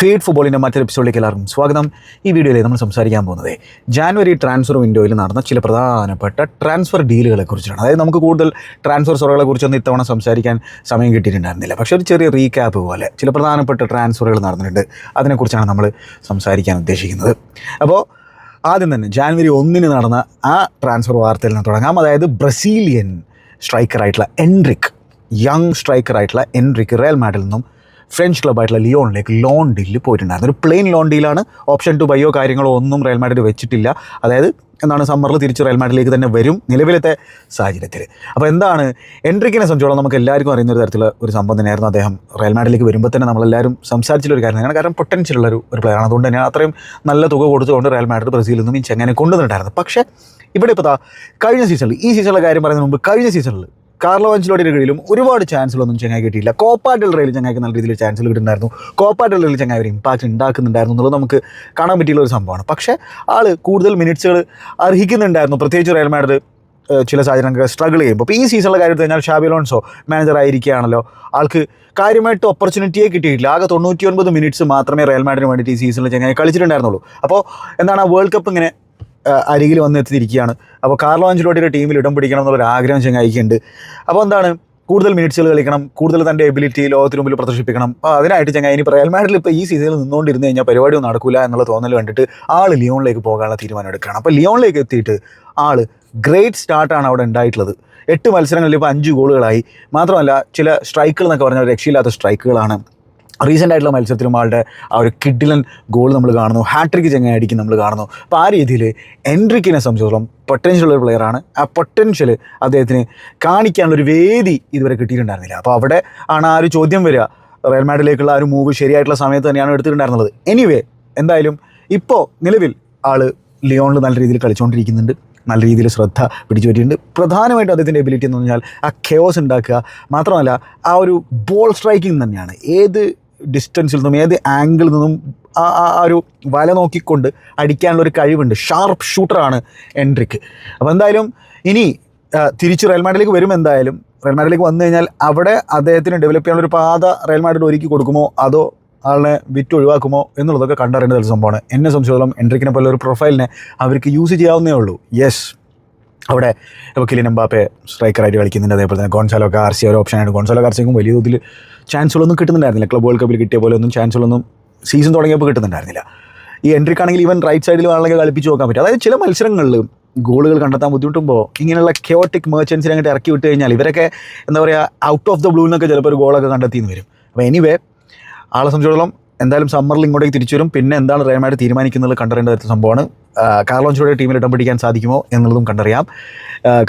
Feed ഫുട്ബോളിൻ്റെ മറ്റൊരു എപ്പിസോഡിലേക്ക് എല്ലാവർക്കും സ്വാഗതം. ഈ വീഡിയോയിൽ നമ്മൾ സംസാരിക്കാൻ പോകുന്നത് ജാനുവരി ട്രാൻസ്ഫർ വിൻഡോയിൽ നടന്ന ചില പ്രധാനപ്പെട്ട ട്രാൻസ്ഫർ ഡീലുകളെ കുറിച്ചാണ്. അതായത് നമുക്ക് കൂടുതൽ ട്രാൻസ്ഫർ സൊറകളെ കുറിച്ചൊന്നും ഇത്തവണ സംസാരിക്കാൻ സമയം കിട്ടിയിട്ടുണ്ടായിരുന്നില്ല. പക്ഷേ ഒരു ചെറിയ റീക്യാപ്പ് പോലെ ചില പ്രധാനപ്പെട്ട ട്രാൻസ്ഫറുകൾ നടന്നിട്ടുണ്ട്. അതിനെക്കുറിച്ചാണ് നമ്മൾ സംസാരിക്കാൻ ഉദ്ദേശിക്കുന്നത്. അപ്പോൾ ആദ്യം തന്നെ ജാനുവരി 1 നടന്ന ആ ട്രാൻസ്ഫർ വാർത്തയിൽ നിന്ന് തുടങ്ങാം. അതായത് ബ്രസീലിയൻ സ്ട്രൈക്കറായിട്ടുള്ള എൻട്രിക്, യങ് സ്ട്രൈക്കറായിട്ടുള്ള എൻട്രിക് റയൽ മാഡ്രിഡിൽ നിന്നും ഫ്രഞ്ച് ക്ലബ്ബായിട്ടുള്ള ലിയോണിലേക്ക് ലോൺ ഡീലിൽ പോയിട്ടുണ്ടായിരുന്നു. ഒരു പ്ലെയിൻ ലോൺ ഡീലാണ്. ഓപ്ഷൻ ടു ബൈയോ കാര്യങ്ങളോ ഒന്നും റയൽ മാഡ്രിഡ് വെച്ചിട്ടില്ല. അതായത് എന്താണ്, സമ്മറിൽ തിരിച്ച് റയൽ മാഡ്രിഡിലേക്ക് തന്നെ വരും നിലവിലത്തെ സാഹചര്യത്തിൽ. അപ്പോൾ എന്താണ് എൻട്രിക്കിനെ സംബന്ധിച്ചോളം നമുക്ക് എല്ലാവർക്കും അറിയുന്ന ഒരു തരത്തിലുള്ള ഒരു സംഭവം തന്നെയായിരുന്നു. അദ്ദേഹം റയൽ മാഡ്രിഡിലേക്ക് വരുമ്പോൾ തന്നെ നമ്മളെല്ലാവരും സംസാരിച്ചിട്ടുള്ള ഒരു കാര്യം തന്നെയാണ്. കാരണം പൊട്ടൻഷ്യലുള്ള ഒരു പ്ലെയറാണ്. അതുകൊണ്ട് തന്നെ അത്രയും നല്ല തുക കൊടുത്തുകൊണ്ട് റയൽ മാഡ്രിഡ് ബ്രസീലിൽ നിന്നും ഈ ചെങ്ങനെ കൊണ്ടുവന്നിട്ടുണ്ടായിരുന്നു. പക്ഷേ ഇവിടെ ഇപ്പോൾ കഴിഞ്ഞ സീസണിൽ, ഈ സീസണിലെ കാര്യം പറയുന്നതിന് മുമ്പ് കഴിഞ്ഞ സീസണിൽ കാർലോ ആഞ്ചലോട്ടിയുടെ കീഴിലും ഒരുപാട് ചാൻസുകളൊന്നും ചെങ്ങായി കിട്ടിയില്ല. കോപ്പ ഡെൽ റേയിൽ ചെങ്ങായിക്ക് നല്ല രീതിയിൽ ചാൻസുകൾ കിട്ടുന്നുണ്ടായിരുന്നു. കോപ്പ ഡെൽ റേയിൽ ചെങ്ങായി ഒരു ഇമ്പാക്റ്റ് ഉണ്ടാക്കുന്നുണ്ടായിരുന്നു എന്നുള്ളത് നമുക്ക് കാണാൻ പറ്റിയുള്ള ഒരു സംഭവമാണ്. പക്ഷേ ആൾ കൂടുതൽ മിനിറ്റ്സുകൾ അർഹിക്കുന്നുണ്ടായിരുന്നു. പ്രത്യേകിച്ച് റയൽ മാഡ്രിഡ് ചില സാഹചര്യങ്ങൾ സ്ട്രഗിൾ ചെയ്യുമ്പോൾ. ഇപ്പോൾ ഈ സീസണിലെ കാര്യം എടുത്തു കഴിഞ്ഞാൽ ഷാബി അലോൺസോ മാനേജർ ആയിരിക്കുകയാണല്ലോ. ആൾക്ക് കാര്യമായിട്ട് ഓപ്പർച്യൂണിറ്റിയെ കിട്ടിയിട്ടില്ല. ആകെ 99 മിനിറ്റ്സ് മാത്രമേ റയൽ മാഡ്രിഡിന് വേണ്ടിയിട്ട് ഈ സീസണിൽ ചെങ്ങായി കളിച്ചിട്ടുണ്ടായിരുന്നുള്ളൂ. അപ്പോൾ എന്താണ്, ആ വേൾഡ് കപ്പ് ഇങ്ങനെ അരികിൽ വന്ന് എത്തിയിരിക്കുകയാണ്. അപ്പോൾ കാർലോ ആഞ്ചലോട്ടിയുടെ ടീമിൽ ഇടം പിടിക്കണം എന്നുള്ളൊരു ആഗ്രഹം ചെങ്ങായിക്കുണ്ട്. അപ്പോൾ എന്താണ്, കൂടുതൽ മിനിറ്റ്സുകൾ കളിക്കണം, കൂടുതൽ തൻ്റെ എബിലിറ്റി ലോകത്തിന് മുമ്പിൽ പ്രദർശിപ്പിക്കണം. അപ്പോൾ അതിനായിട്ട് ചെങ്ങായി ഇനി റയൽ മാഡ്രിഡിൽ ഇപ്പോൾ ഈ സീസണിൽ നിന്നുകൊണ്ടിരുന്ന് കഴിഞ്ഞാൽ പരിപാടിയൊന്നും നടക്കില്ല എന്നുള്ള തോന്നൽ കണ്ടിട്ട് ആൾ ലിയോണിലേക്ക് പോകാനുള്ള തീരുമാനം എടുക്കുകയാണ്. അപ്പോൾ ലിയോണിലേക്ക് എത്തിയിട്ട് ആൾ ഗ്രേറ്റ് സ്റ്റാർട്ടാണ് അവിടെ ഉണ്ടായിട്ടുള്ളത്. 8 മത്സരങ്ങളിൽ ഇപ്പോൾ 5 ഗോളുകളായി. മാത്രമല്ല ചില സ്ട്രൈക്കുകൾ എന്നൊക്കെ പറഞ്ഞാൽ രക്ഷയില്ലാത്ത സ്ട്രൈക്കുകളാണ്. റീസെൻ്റ് ആയിട്ടുള്ള മത്സരത്തിലും ആളുടെ ആ ഒരു കിഡിലൻ ഗോൾ നമ്മൾ കാണുന്നു. ഹാട്രിക്ക് ചെങ്ങായി അടിക്കും നമ്മൾ കാണുന്നു. അപ്പോൾ ആ രീതിയിൽ എൻട്രിക്കിനെ സംബന്ധിച്ചിടത്തോളം പൊട്ടൻഷ്യൽ ഒരു പ്ലെയറാണ്. ആ പൊട്ടൻഷ്യൽ അദ്ദേഹത്തിന് കാണിക്കാനുള്ളൊരു വേദി ഇതുവരെ കിട്ടിയിട്ടുണ്ടായിരുന്നില്ല. അപ്പോൾ അവിടെ ആണ് ആ ഒരു ചോദ്യം വരിക, റയൽ മാഡ്രിഡിലേക്കുള്ള ആ ഒരു മൂവ് ശരിയായിട്ടുള്ള സമയത്ത് തന്നെയാണ് എടുത്തിട്ടുണ്ടായിരുന്നത്. എനിവേ, എന്തായാലും ഇപ്പോൾ നിലവിൽ ആൾ ലിയോണിൽ നല്ല രീതിയിൽ കളിച്ചുകൊണ്ടിരിക്കുന്നുണ്ട്. നല്ല രീതിയിൽ ശ്രദ്ധ പിടിച്ചു പറ്റിയിട്ടുണ്ട്. പ്രധാനമായിട്ടും അദ്ദേഹത്തിൻ്റെ എബിലിറ്റി എന്ന് പറഞ്ഞാൽ ആ കെയോസ് ഉണ്ടാക്കുക, മാത്രമല്ല ആ ഒരു ബോൾ സ്ട്രൈക്കിംഗ് തന്നെയാണ്. ഏത് ഡിസ്റ്റൻസിൽ നിന്നും ഏത് ആംഗിളിൽ നിന്നും ആ ഒരു വല നോക്കിക്കൊണ്ട് അടിക്കാനുള്ളൊരു കഴിവുണ്ട്. ഷാർപ്പ് ഷൂട്ടറാണ് എൻട്രിക്ക്. അപ്പോൾ എന്തായാലും ഇനി തിരിച്ച് റയൽ മാഡ്രിഡിലേക്ക് വരും. എന്തായാലും റയൽ മാഡ്രിഡിലേക്ക് വന്നു കഴിഞ്ഞാൽ അവിടെ അദ്ദേഹത്തിന് ഡെവലപ്പ് ചെയ്യാനുള്ളൊരു പാത റയൽ മാഡ്രിഡ് ഒരുക്കി കൊടുക്കുമോ അതോ ആളെ വിറ്റ് ഒഴിവാക്കുമോ എന്നുള്ളതൊക്കെ കണ്ടറിയേണ്ട ഒരു സംഭവമാണ്. എന്നെ സംബന്ധിച്ചിടത്തോളം എൻട്രിക്കിനെ പോലെ ഒരു പ്രൊഫൈലിനെ അവർക്ക് യൂസ് ചെയ്യാവുന്നേ ഉള്ളൂ. യെസ്, അവിടെ ഇപ്പോൾ കിലിയൻ എംബാപ്പെ സ്ട്രൈക്കറായിട്ട് കളിക്കുന്നുണ്ട്. അതേപോലെ തന്നെ ഗോൺസാലോ ഗാർസിയ ഒരു ഓപ്ഷനായിട്ട്. ഗോൺസാലോ ഗാർസിയക്കും വലിയ തോതിൽ ചാൻസുകളൊന്നും കിട്ടുന്നുണ്ടായിരുന്നില്ല. ക്ലബ് വേൾഡ് കപ്പിൽ കിട്ടിയ പോലെ ഒന്നും ചാൻസുകളൊന്നും സീസൺ തുടങ്ങിയപ്പോൾ കിട്ടുന്നുണ്ടായിരുന്നില്ല. ഈ എൻട്രിക്കാണെങ്കിൽ ഈവൻ റൈറ്റ് സൈഡിൽ ആണെങ്കിൽ കളിപ്പിച്ച് നോക്കാൻ പറ്റും. അതായത് ചില മത്സരങ്ങളിൽ ഗോളുകൾ കണ്ടെത്താൻ ബുദ്ധിമുട്ടുമ്പോൾ ഇങ്ങനെയുള്ള കെയോട്ടിക് മെർച്ചൻസിനെ അങ്ങോട്ട് ഇറക്കി വിട്ട് കഴിഞ്ഞാൽ ഇവരൊക്കെ എന്താ പറയുക, ഔട്ട് ഓഫ് ദ ബ്ലൂവിനൊക്കെ ചിലപ്പോൾ ഒരു ഗോളൊക്കെ കണ്ടെത്തിയെന്ന് വരും. അപ്പോൾ എനിവേ, ആളെ സംബന്ധിച്ചിടത്തോളം എന്തായാലും സമ്മറിൽ ഇങ്ങോട്ടേക്ക് തിരിച്ചു വരും. പിന്നെ എന്താണ് റയൽ മാഡ്രിഡ് തീരുമാനിക്കുന്നത് കണ്ടറിയേണ്ട ഒരു സംഭവമാണ്. കാർലോ ആഞ്ചലോട്ടിയുടെ ടീമിൽ ഇടം പിടിക്കാൻ സാധിക്കുമോ എന്നുള്ളതും കണ്ടറിയാം.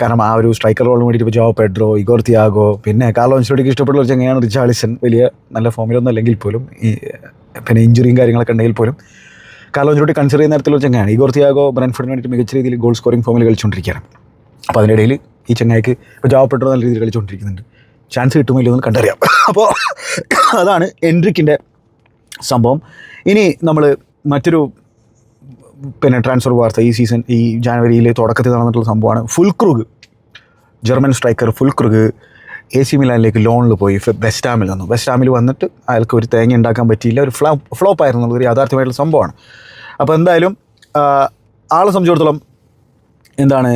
കാരണം ആ ഒരു സ്ട്രൈക്കർ റോളിന് വേണ്ടിയിട്ട് ഇപ്പോൾ ജോ പെഡ്രോ, ഇഗോർ തിയാഗോ, പിന്നെ കാർലോ ആഞ്ചലോട്ടിക്ക് ഇഷ്ടപ്പെട്ട ഒരു ചെങ്ങയാണ് റിച്ചാർലിസൺ. വലിയ നല്ല ഫോമിലൊന്നും അല്ലെങ്കിൽ പോലും, പിന്നെ ഇഞ്ചുറിയും കാര്യങ്ങളൊക്കെ ഉണ്ടെങ്കിൽ പോലും കാർലോ ആഞ്ചലോട്ടി കൺസിഡർ ചെയ്യുന്ന തരത്തിലുള്ള ചെങ്ങയാണ്. ഇഗോർ തിയാഗോ ബ്രെൻഫോർഡിന് വേണ്ടിയിട്ട് മികച്ച രീതിയിൽ ഗോൾ സ്കോറിംഗ് ഫോമിൽ കളിച്ചുകൊണ്ടിരിക്കുകയാണ്. അപ്പോൾ അതിനിടയിൽ ഈ ചെങ്ങായിക്ക് ഇപ്പോൾ ജോ പെഡ്രോ നല്ല രീതിയിൽ കളിച്ചുകൊണ്ടിരിക്കുന്നുണ്ട്. ചാൻസ് കിട്ടുമോ ഇല്ലെന്ന് കണ്ടറിയാം. അപ്പോൾ അതാണ് എൻട്രിക്കിൻ്റെ സംഭവം. ഇനി നമ്മൾ മറ്റൊരു ട്രാൻസ്ഫർ വാർത്ത ഈ സീസൺ, ഈ ജാനുവരിയിൽ തുടക്കത്തിൽ നടന്നിട്ടുള്ള സംഭവമാണ്. ഫുൾക്രൂഗ്, ജർമ്മൻ സ്ട്രൈക്കർ ഫുൾക്രൂഗ് AC മിലാനിലേക്ക് ലോണിൽ പോയി വെസ്റ്റ് ഹാമിൽ നിന്നു. വെസ്റ്റ് ഹാമിൽ വന്നിട്ട് അയാൾക്ക് ഒരു തേങ്ങ ഉണ്ടാക്കാൻ പറ്റിയില്ല. ഒരു ഫ്ലോപ്പ് ആയിരുന്നു എന്നുള്ളൊരു യാഥാർത്ഥ്യമായിട്ടുള്ള സംഭവമാണ്. അപ്പോൾ എന്തായാലും ആളെ സംബന്ധിച്ചിടത്തോളം എന്താണ്,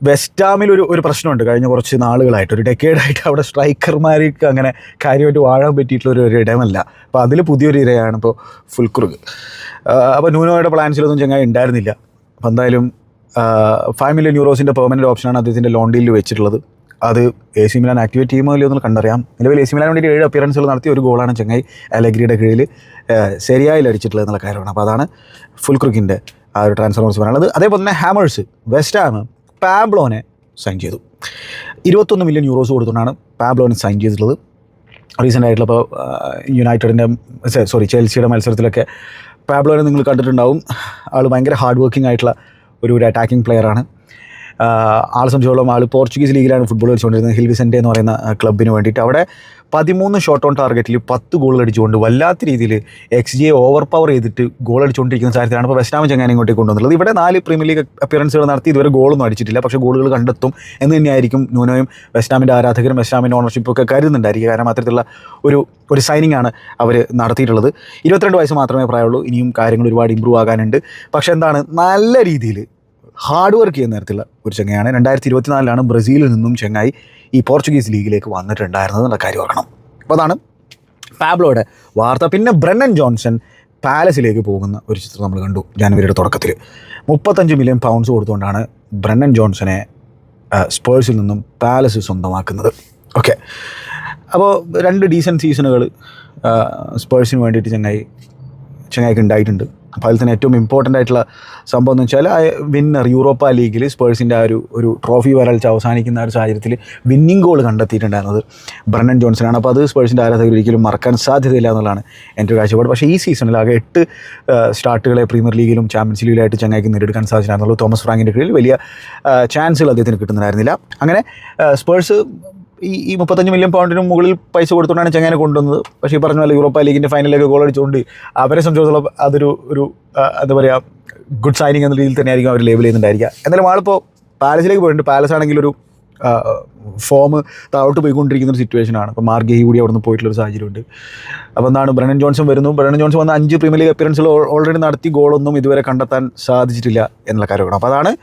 വെസ്റ്റ് ഹാമിൽ ഒരു പ്രശ്നമുണ്ട്. കഴിഞ്ഞ കുറച്ച് നാളുകളായിട്ട്, ഒരു ഡെക്കേഡായിട്ട് അവിടെ സ്ട്രൈക്കർമാർക്ക് അങ്ങനെ കാര്യമായിട്ട് വാഴാൻ പറ്റിയിട്ടുള്ളൊരു ഇടമല്ല. അപ്പോൾ അതിൽ പുതിയൊരു ഇരയാണ് ഇപ്പോൾ ഫുൾക്രൂഗ്. അപ്പോൾ ന്യൂനോയുടെ പ്ലാൻസിലൊന്നും ചെങ്ങായി ഉണ്ടായിരുന്നില്ല. അപ്പോൾ എന്തായാലും 5 മില്യൺ യൂറോസിൻ്റെ പെർമനൻറ്റ് ഓപ്ഷനാണ് അദ്ദേഹത്തിൻ്റെ ലോൺ ഡീലിൽ വെച്ചിട്ടുള്ളത്. അത് AC മിലാൻ ആക്ടിവേറ്റ് ചെയ്യുമോ ഇല്ലയോ എന്ന് കണ്ടറിയാം. നിലവിൽ AC മിലാൻ വേണ്ടിയിട്ട് 7 അപ്പിയറൻസുകൾ നടത്തി ഒരു ഗോളാണ് ചെങ്ങായി അലഗ്രിയുടെ കീഴിൽ ശരിയായി അടിച്ചിട്ടുള്ളത് എന്നുള്ള കാര്യമാണ്. അപ്പോൾ അതാണ് ഫുൾക്രൂഗിൻ്റെ ആ ഒരു ട്രാൻസ്ഫർ പറയാനുള്ളത്. അതേപോലെ തന്നെ ഹാമേഴ്സ്, വെസ്റ്റ് ഹാം പാബ്ലോനെ സൈൻ ചെയ്തു. 21 മില്യൺ യൂറോസ് കൊടുത്തുകൊണ്ടാണ് പാബ്ലോനെ സൈൻ ചെയ്തിട്ടുള്ളത്. റീസെൻ്റ് ആയിട്ടുള്ള ഇപ്പോൾ ചെൽസിയുടെ മത്സരത്തിലൊക്കെ പാബ്ലോനെ നിങ്ങൾ കണ്ടിട്ടുണ്ടാവും. ആൾ ഭയങ്കര ഹാർഡ് വർക്കിംഗ് ആയിട്ടുള്ള ഒരു അറ്റാക്കിംഗ് പ്ലെയറാണ്. ആളെ സംബന്ധിച്ചോളം ആൾ പോർച്ചുഗീസ് ലീഗിലാണ് ഫുട്ബോൾ കളിച്ചുകൊണ്ടിരുന്നത്. ഹിൽ വിസെൻ്റെ എന്ന് പറയുന്ന ക്ലബ്ബിന് വേണ്ടിയിട്ട്. അവിടെ 13 ഷോട്ട് ഓൺ ടാർഗറ്റിൽ 10 ഗോൾ അടിച്ചുകൊണ്ട് വല്ലാത്ത രീതിയിൽ XG ഓവർ പവർ ചെയ്തിട്ട് ഗോൾ അടിച്ചുകൊണ്ടിരിക്കുന്ന സാഹചര്യമാണ് ഇപ്പോൾ വെസ്റ്റ് ഹാം ചങ്ങാനെ ഇങ്ങോട്ടേക്ക് കൊണ്ടുവന്നുള്ളത്. ഇവിടെ 4 പ്രീമിയർ ലീഗ് അപ്പിയറൻസുകൾ നടത്തി ഇതുവരെ ഗോളൊന്നും അടിച്ചിട്ടില്ല, പക്ഷേ ഗോളുകൾ കണ്ടെത്തും എന്ന് തന്നെയായിരിക്കും ന്യൂനോയും വെസ്റ്റ് ഹാമിൻ്റെ ആരാധകരും വെസ്റ്റ് ഹാമിൻ്റെ ഓണർഷിപ്പും ഒക്കെ കരുതുന്നുണ്ടായിരിക്കും. കാരണം അത്തരത്തിലുള്ള ഒരു സൈനിങ് ആണ് അവർ നടത്തിയിട്ടുള്ളത്. 22 വയസ്സ് മാത്രമേ പ്രായമുള്ളൂ, ഇനിയും കാര്യങ്ങൾ ഒരുപാട് ഇമ്പ്രൂവ് ആകാനുണ്ട്. പക്ഷേ എന്താണ്, നല്ല രീതിയിൽ ഹാർഡ് വർക്ക് ചെയ്യുന്ന തരത്തിലുള്ള ഒരു ചങ്ങയാണ്. 2024 ബ്രസീലിൽ നിന്നും ചങ്ങായി ഈ പോർച്ചുഗീസ് ലീഗിലേക്ക് വന്നിട്ടുണ്ടായിരുന്നത് എന്നുള്ള കാര്യം ഓർക്കണം. അപ്പോൾ അതാണ് പാബ്ലോയുടെ വാർത്ത. പിന്നെ ബ്രണ്ണൻ ജോൺസൺ പാലസിലേക്ക് പോകുന്ന ഒരു ചിത്രം നമ്മൾ കണ്ടു ജനുവരിയുടെ തുടക്കത്തിൽ. 35 മില്യൺ പൗണ്ട്സ് കൊടുത്തുകൊണ്ടാണ് ബ്രണ്ണൻ ജോൺസനെ സ്പേഴ്സിൽ നിന്നും പാലസ് സ്വന്തമാക്കുന്നത്. ഓക്കെ, അപ്പോൾ 2 ഡീസൻറ്റ് സീസണുകൾ സ്പേഴ്സിന് വേണ്ടിയിട്ട് ചങ്ങായിക്ക് ഉണ്ടായിട്ടുണ്ട്. അപ്പോൾ അതിൽ തന്നെ ഏറ്റവും ഇമ്പോർട്ടൻ്റ് ആയിട്ടുള്ള സംഭവം എന്ന് വെച്ചാൽ വിന്നർ യൂറോപ്പ ലീഗിൽ സ്പേഴ്സിൻ്റെ ഒരു ട്രോഫി വരൾച്ച അവസാനിക്കുന്ന ഒരു സാഹചര്യത്തിൽ വിന്നിംഗ് ഗോൾ കണ്ടെത്തിയിട്ടുണ്ടായിരുന്നത് ബ്രണ്ണൻ ജോൺസനാണ്. അപ്പോൾ അത് സ്പേഴ്സിൻ്റെ ആരാധകർ ഒരിക്കലും മറക്കാൻ സാധ്യതയില്ല എന്നുള്ളതാണ് എൻ്റെ ഒരു കാഴ്ചപ്പാട്. പക്ഷേ ഈ സീസണിൽ ആകെ 8 സ്റ്റാർട്ടുകളെ പ്രീമിയർ ലീഗിലും ചാമ്പ്യൻസ് ലീഗിലായിട്ട് ചങ്ങായിക്ക് നേടിയെടുക്കാൻ സാധിച്ചിട്ടുണ്ടായിരുന്നുള്ളൂ. തോമസ് ഫ്രാങ്കിൻ്റെ കീഴിൽ വലിയ ചാൻസുകൾ അദ്ദേഹത്തിന് കിട്ടുന്നുണ്ടായിരുന്നില്ല. അങ്ങനെ സ്പേഴ്സ് ഈ 35 മില്യൺ പൗണ്ടിന് മുകളിൽ പൈസ കൊടുത്തുകൊണ്ടാണ് ചങ്ങാനെ കൊണ്ടുവന്നത്. പക്ഷേ ഈ പറഞ്ഞ പോലെ യൂറോപ്പ ലീഗിൻ്റെ ഫൈനലിലേക്ക് ഗോൾ അടിച്ചുകൊണ്ട് അവരെ സംബന്ധിച്ചിടത്തോളം അതൊരു എന്താ പറയുക ഗുഡ് സൈനിങ് എന്ന രീതിയിൽ തന്നെയായിരിക്കും അവർ ലേബൽ ചെയ്യുന്നുണ്ടായിരിക്കുക. എന്നാലും ആളിപ്പോൾ പാലസിലേക്ക് പോയിട്ടുണ്ട്. പാലസ് ആണെങ്കിൽ ഒരു ഫോം താഴോട്ട് പോയിക്കൊണ്ടിരിക്കുന്ന ഒരു സിറ്റുവേഷനാണ്. ഇപ്പോൾ മാർഗേഹി കൂടി അവിടെ നിന്ന് പോയിട്ടുള്ളൊരു സാഹചര്യമുണ്ട്. അപ്പോൾ എന്താണ്, ബ്രണ്ണൻ ജോൺസൺ വരുന്നു. ബ്രണ്ണൻ ജോൺസൺ വന്ന 5 പ്രീമിയർ ലീഗ് അപ്പിയറൻസുകൾ ഓൾറെഡി നടത്തി ഗോളൊന്നും ഇതുവരെ കണ്ടെത്താൻ സാധിച്ചിട്ടില്ല എന്നുള്ള കാര്യമാണ്. അപ്പോൾ അതാണ്.